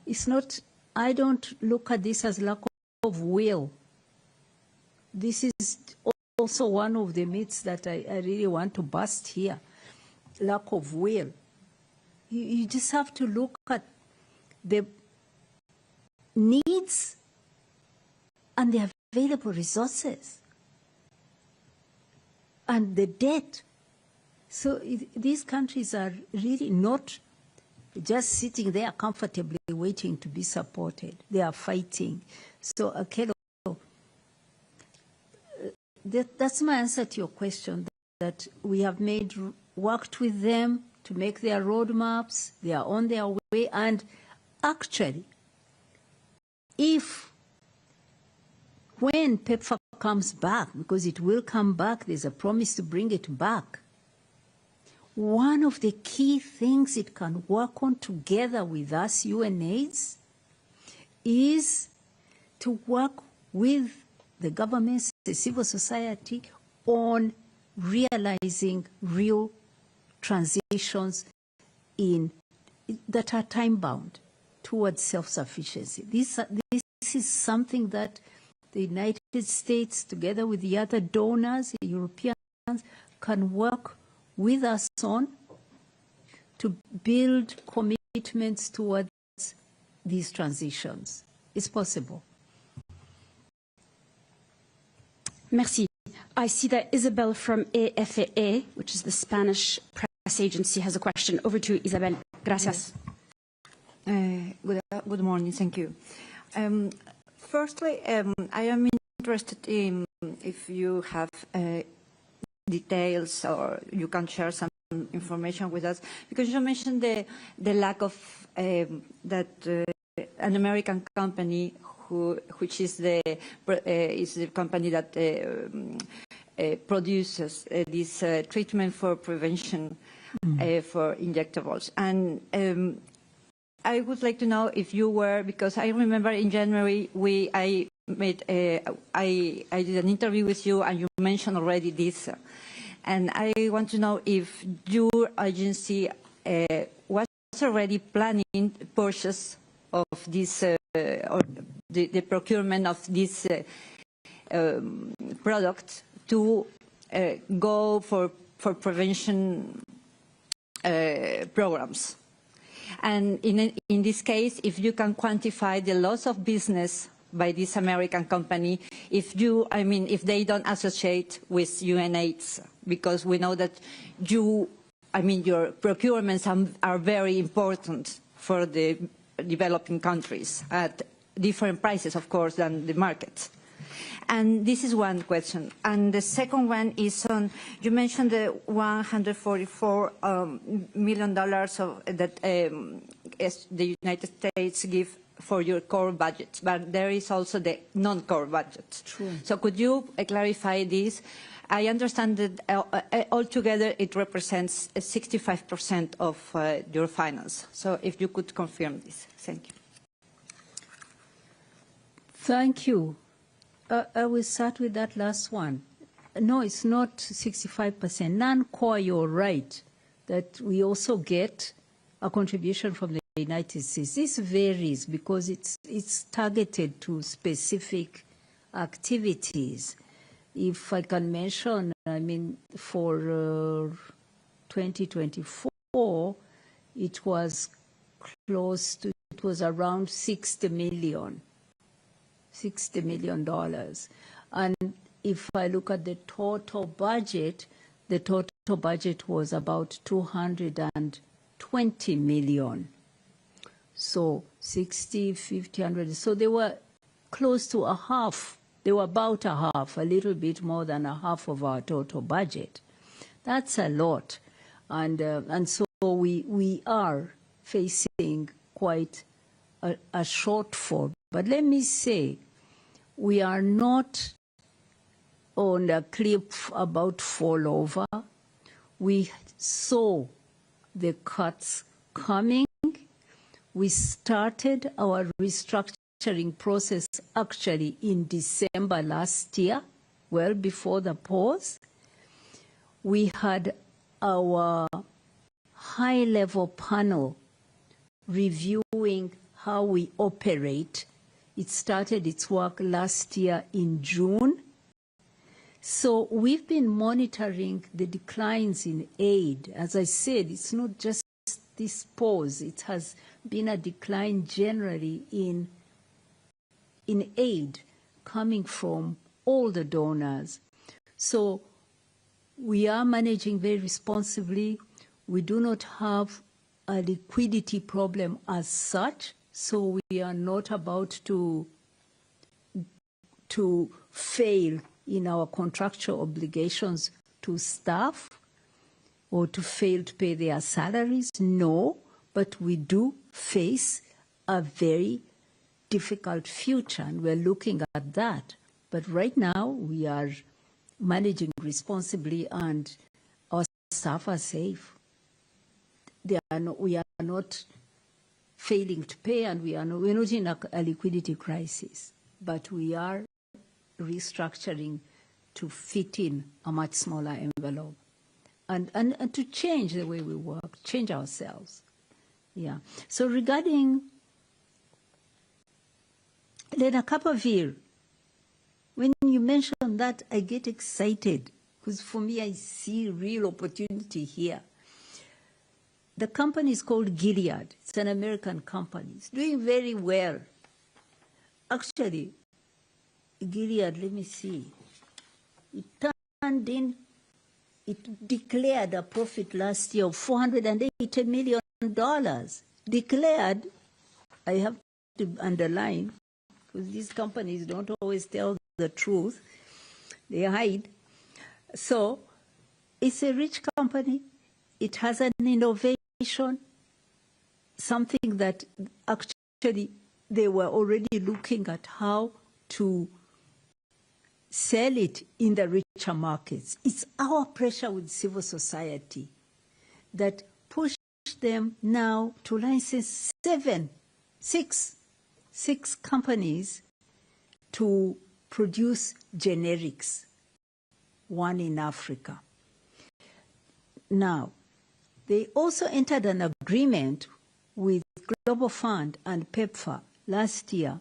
it's not, I don't look at this as lack of will. This is also one of the myths that I really want to bust here, lack of will. You just have to look at the needs and the available resources and the debt. So these countries are really not just sitting there comfortably waiting to be supported. They are fighting. So, Akelo, that's my answer to your question, that we have worked with them to make their roadmaps. They are on their way. And actually, when PEPFAR comes back, because it will come back, there's a promise to bring it back, one of the key things it can work on together with us, UNAIDS, is to work with the governments, the civil society, on realizing real transitions that are time-bound towards self-sufficiency. This is something that the United States, together with the other donors, the Europeans, can work with us on to build commitments towards these transitions. It's possible. Merci. I see that Isabel from AFAA, which is the Spanish press agency, has a question. Over to you, Isabel. Gracias. Good morning. Thank you. Firstly, I am interested in if you have details or you can share some information with us, because you mentioned the lack of that an American company which is the company that produces this treatment for prevention for injectables. And I would like to know if you were, because I remember in January I did an interview with you and you mentioned already this. And I want to know if your agency was already planning purchase of this or the procurement of this product to go for prevention programs. And in this case, if you can quantify the loss of business by this American company, if they don't associate with UNAIDS, because we know that your procurements are very important for the developing countries at different prices, of course, than the market. And this is one question. And the second one is on, you mentioned the $144 million that the United States give for your core budget, but there is also the non-core budget. True. So could you clarify this? I understand that altogether it represents 65% of your finance. So if you could confirm this. Thank you. Thank you. I will start with that last one. No, it's not 65%. Non-core, you're right, that we also get a contribution from the United States. This varies because it's targeted to specific activities. If I can mention, for 2024, it was around $60 million. And if I look at the total budget was about $220 million. So 60, 50, 100. So they were close to a half. They were about a half, a little bit more than a half of our total budget. That's a lot. And so we are facing quite a shortfall. But let me say, we are not on a cliff about fall over. We saw the cuts coming. We started our restructuring process actually in December last year, well before the pause. We had our high-level panel reviewing how we operate. It started its work last year in June. So we've been monitoring the declines in aid. As I said, it's not just this pause. It has been a decline generally in aid coming from all the donors. So we are managing very responsibly. We do not have a liquidity problem as such, so we are not about to fail in our contractual obligations to staff or to fail to pay their salaries. No, but we do face a very difficult future, and we're looking at that. But right now, we are managing responsibly, and our staff are safe. We are not failing to pay, and we're not in a liquidity crisis, but we are restructuring to fit in a much smaller envelope and to change the way we work, change ourselves. Yeah. So regarding Lena Kapavir, when you mention that, I get excited because for me, I see real opportunity here. The company is called Gilead. It's an American company. It's doing very well. Actually, Gilead, let me see. It turned in, it declared a profit last year of $480 million. Declared, I have to underline, because these companies don't always tell the truth. They hide. So it's a rich company. It has an innovation, something that actually they were already looking at how to sell it in the richer markets. It's our pressure with civil society that pushed them now to license six companies to produce generics, one in Africa. Now, they also entered an agreement with Global Fund and PEPFAR last year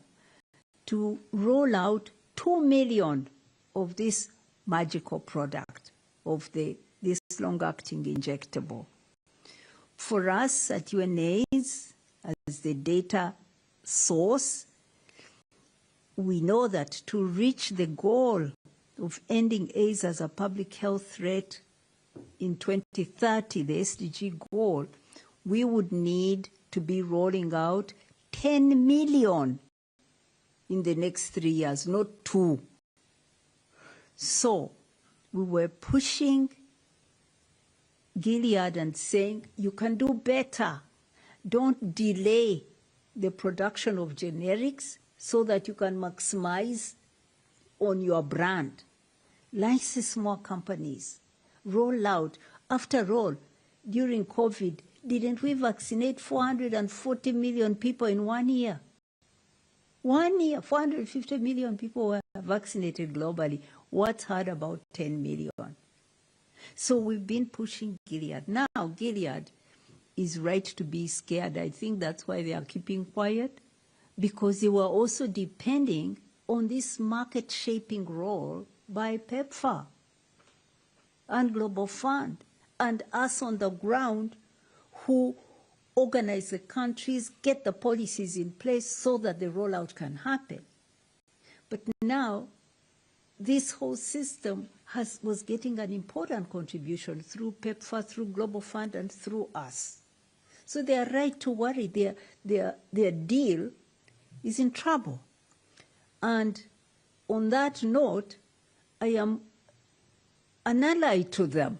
to roll out 2 million of this magical product, of this long-acting injectable. For us at UNAIDS, as the data source, we know that to reach the goal of ending AIDS as a public health threat in 2030, the SDG goal, we would need to be rolling out 10 million in the next 3 years, not 2. So we were pushing Gilead and saying, you can do better. Don't delay the production of generics so that you can maximize on your brand. License more companies. Roll out. After all, during COVID, didn't we vaccinate 440 million people in 1 year? 1 year, 450 million people were vaccinated globally. What's hard about 10 million? So we've been pushing Gilead. Now Gilead is right to be scared. I think that's why they are keeping quiet, because they were also depending on this market-shaping role by PEPFAR and Global Fund and us on the ground who organize the countries, get the policies in place so that the rollout can happen. But now this whole system was getting an important contribution through PEPFAR, through Global Fund, and through us. So they are right to worry. Their deal is in trouble. And on that note, I am an ally to them.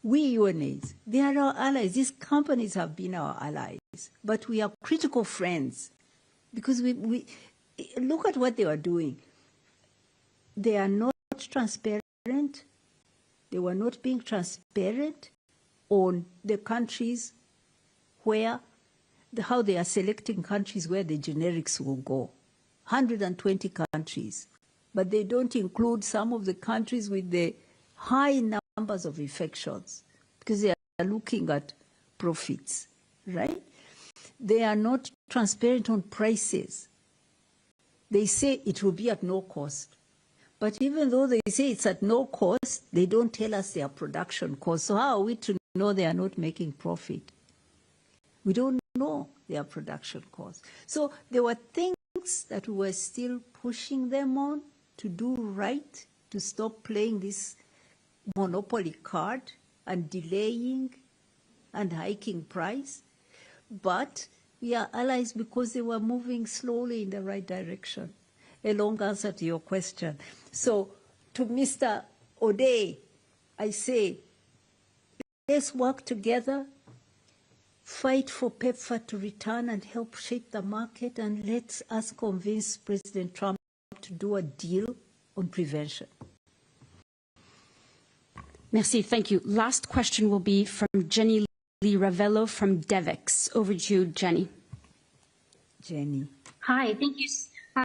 We UNAIDS, they are our allies. These companies have been our allies, but we are critical friends because we look at what they are doing. They are not transparent. They were not being transparent. on the countries where, how they are selecting countries where the generics will go. 120 countries. But they don't include some of the countries with the high numbers of infections because they are looking at profits, right? They are not transparent on prices. They say it will be at no cost. But even though they say it's at no cost, they don't tell us their production cost. So how are we to know they are not making profit? We don't know their production cost. So there were things that we were still pushing them on to do right, to stop playing this monopoly card and delaying and hiking price. But we are allies because they were moving slowly in the right direction. A long answer to your question. So to Mr. O'Day, I say, let's work together, fight for PEPFAR to return and help shape the market, and let us convince President Trump to do a deal on prevention. Merci, thank you. Last question will be from Jenny Lee Ravello from Devix. Over to you, Jenny. Jenny. Hi, thank you.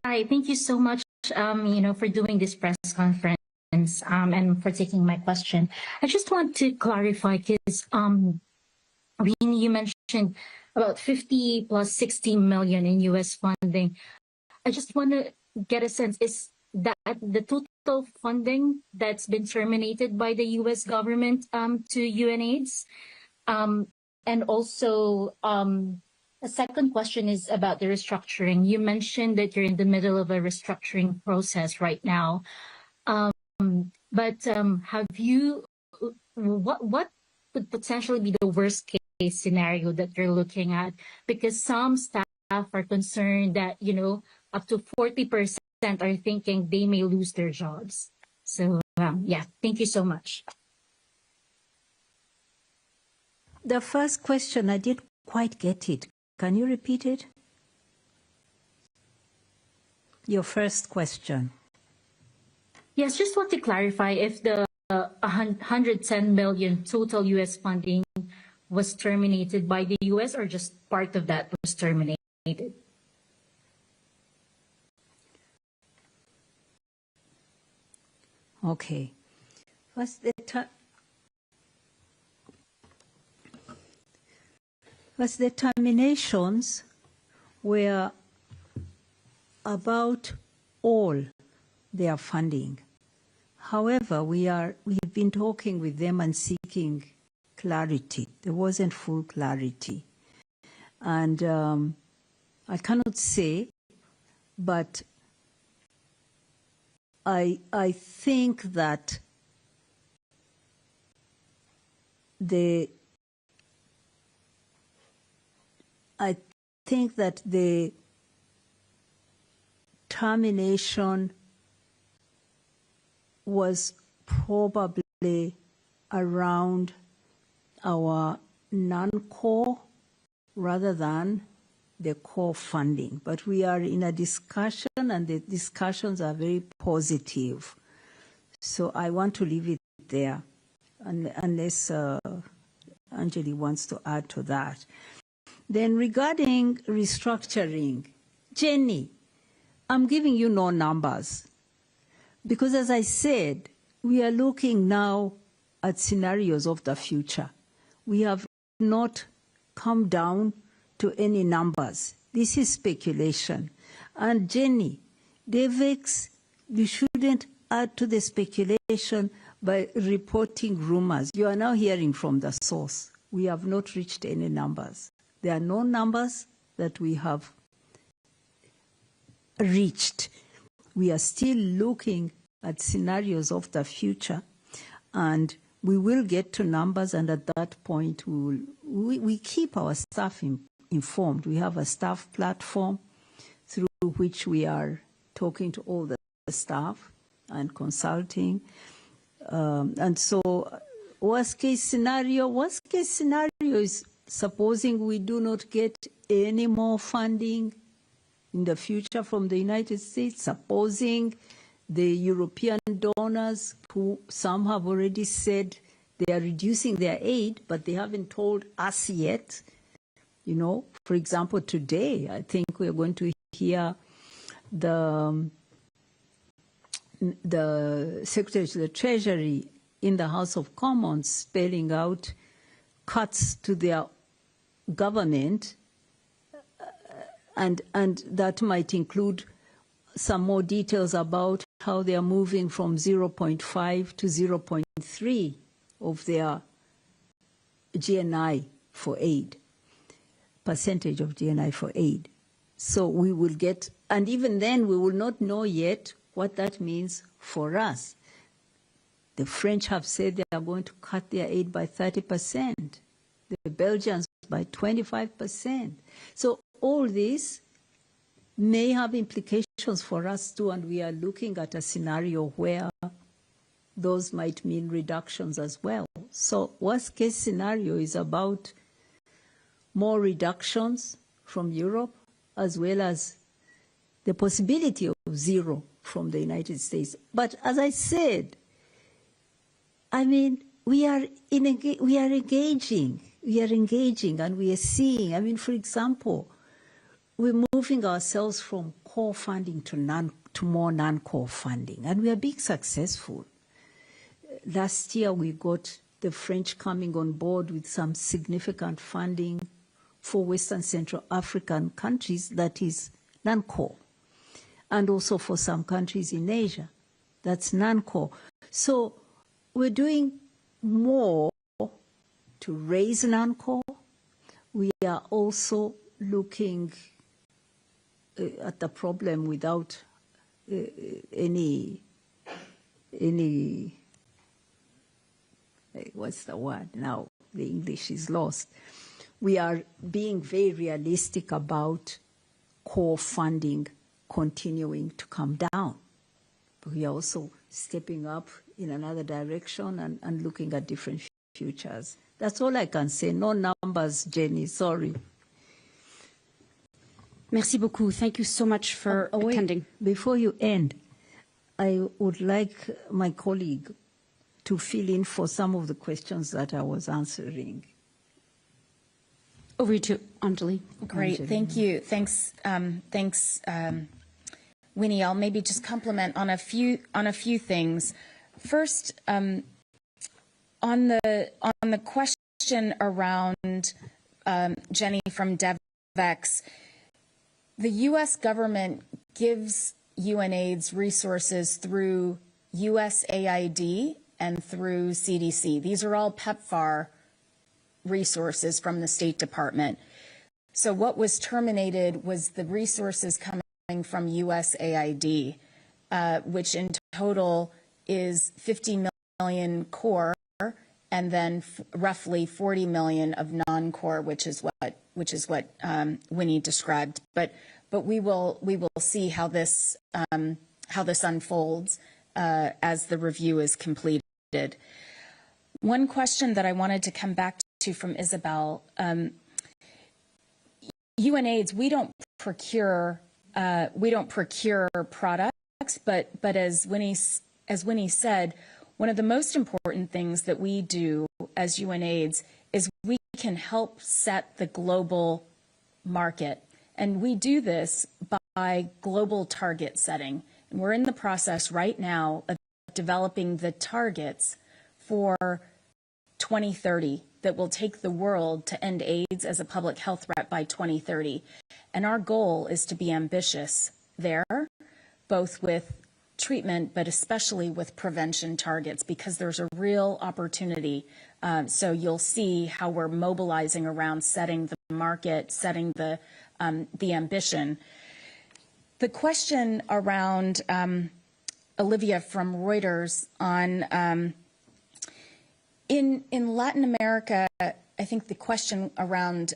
Hi, thank you so much, for doing this press conference and for taking my question. I just want to clarify because, Winnie, you mentioned about 50 plus 60 million in U.S. funding. I just want to get a sense, is that the total funding that's been terminated by the U.S. government to UNAIDS? And also, a second question is about the restructuring. You mentioned that you're in the middle of a restructuring process right now. But have you, what could potentially be the worst case scenario that you're looking at? Because some staff are concerned that, up to 40% are thinking they may lose their jobs. So, yeah, thank you so much. The first question, I didn't quite get it. Can you repeat it? Your first question. Yes, just want to clarify if the 110 million total U.S. funding was terminated by the U.S. or just part of that was terminated. Okay. First, the terminations were about all their funding. However, we've been talking with them and seeking clarity. There wasn't full clarity. And I cannot say, but I think that the termination was probably around our non-core rather than the core funding. But we are in a discussion and the discussions are very positive. So I want to leave it there unless Angeli wants to add to that. Then regarding restructuring, Jenny, I'm giving you no numbers because as I said, we are looking now at scenarios of the future. We have not come down to any numbers. This is speculation. And Jenny, Devix, you shouldn't add to the speculation by reporting rumors. You are now hearing from the source. We have not reached any numbers. There are no numbers that we have reached. We are still looking at scenarios of the future, and we will get to numbers, and at that point we keep our staff informed. We have a staff platform through which we are talking to all the staff and consulting. And so worst case scenario is supposing we do not get any more funding in the future from the United States, supposing the European donors, who some have already said They are reducing their aid, but they haven't told us yet. You know, for example, today, I think we're going to hear the Secretary to the Treasury in the House of Commons spelling out cuts to their government, and that might include some more details about how they are moving from 0.5 to 0.3 of their GNI for aid, percentage of GNI for aid. So we will get, and even then we will not know yet what that means for us. The French have said they are going to cut their aid by 30%, the Belgians by 25%. So all this may have implications for us too, and we are looking at a scenario where those might mean reductions as well. So worst case scenario is about more reductions from Europe, as well as the possibility of zero from the United States. But as I said, I mean, we are engaging, and we are seeing. I mean, for example, we're moving ourselves from core funding to more non-core funding, and we are being successful. Last year, we got the French coming on board with some significant funding for Western Central African countries that is non-core, and also for some countries in Asia that's non-core. So we're doing more to raise non-core. We are also looking at the problem without any what's the word now? The English is lost. We are being very realistic about core funding continuing to come down. But we are also stepping up in another direction and looking at different futures. That's all I can say. No numbers, Jenny, sorry. Merci beaucoup. Thank you so much for attending. Before you end, I would like my colleague to fill in for some of the questions that I was answering. Over to Angeli. Great, Angeli. thank you. Thanks, Winnie. I'll maybe just comment on a few things. First, on the question around Jenny from DevEx, the U.S. government gives UNAIDS resources through USAID and through CDC. These are all PEPFAR resources from the State Department. So what was terminated was the resources coming from USAID, which in total is 50 million core, and then roughly 40 million of non-core, which is what Winnie described. But we will see how this unfolds as the review is completed. One question that I wanted to come back to from Isabel, UNAIDS, we don't procure products, but as Winnie said, one of the most important things that we do as UNAIDS is we can help set the global market, and we do this by global target setting. And we're in the process right now of developing the targets for 2030 that will take the world to end AIDS as a public health threat by 2030. And our goal is to be ambitious there, both with treatment, but especially with prevention targets, because there's a real opportunity. So you'll see how we're mobilizing around setting the market, setting the ambition. The question around Olivia from Reuters on in Latin America, I think the question around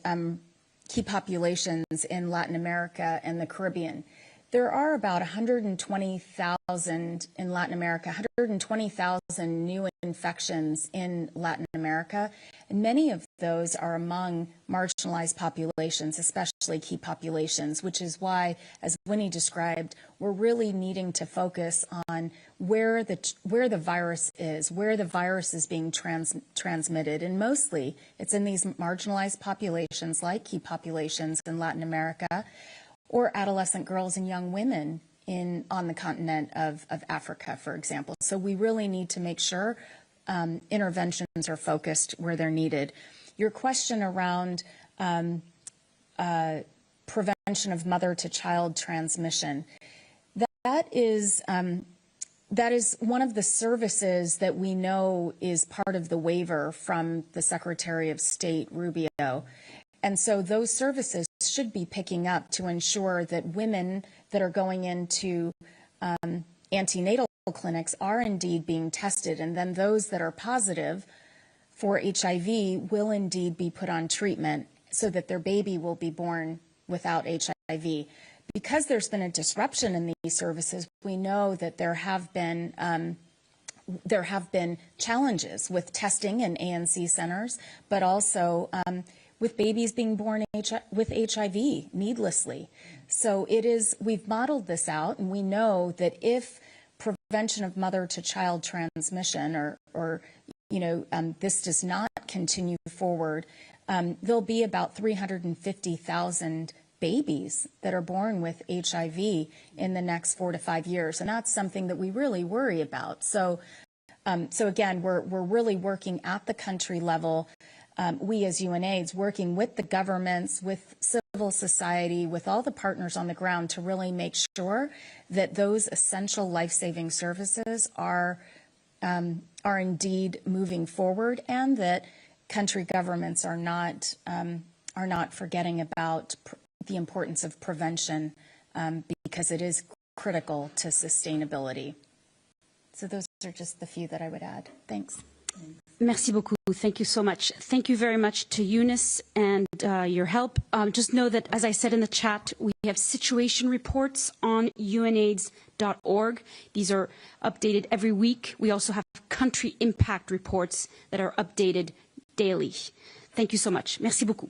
key populations in Latin America and the Caribbean, there are about 120,000 in Latin America, 120,000 new infections in Latin America, and many of those are among marginalized populations, especially key populations, which is why, as Winnie described, we're really needing to focus on where the virus is being transmitted, and mostly it's in these marginalized populations like key populations in Latin America, or adolescent girls and young women on the continent of Africa, for example. So we really need to make sure interventions are focused where they're needed. Your question around prevention of mother-to-child transmission, that is one of the services that we know is part of the waiver from the Secretary of State, Rubio. And so those services should be picking up to ensure that women that are going into antenatal clinics are indeed being tested, and then those that are positive for HIV will indeed be put on treatment so that their baby will be born without HIV. Because there's been a disruption in these services, we know that there have been challenges with testing in ANC centers, but also with babies being born with HIV needlessly. So we've modeled this out, and we know that if prevention of mother-to-child transmission or this does not continue forward, there'll be about 350,000 babies that are born with HIV in the next 4 to 5 years, and that's something that we really worry about. So again, we're really working at the country level. We as UNAIDS working with the governments, with civil society, with all the partners on the ground to really make sure that those essential life-saving services are indeed moving forward, and that country governments are not forgetting about the importance of prevention because it is critical to sustainability. So those are just the few that I would add. Thanks. Merci beaucoup. Thank you so much. Thank you very much to Eunice and your help. Just know that, as I said in the chat, we have situation reports on UNAIDS.org. These are updated every week. We also have country impact reports that are updated daily. Thank you so much. Merci beaucoup.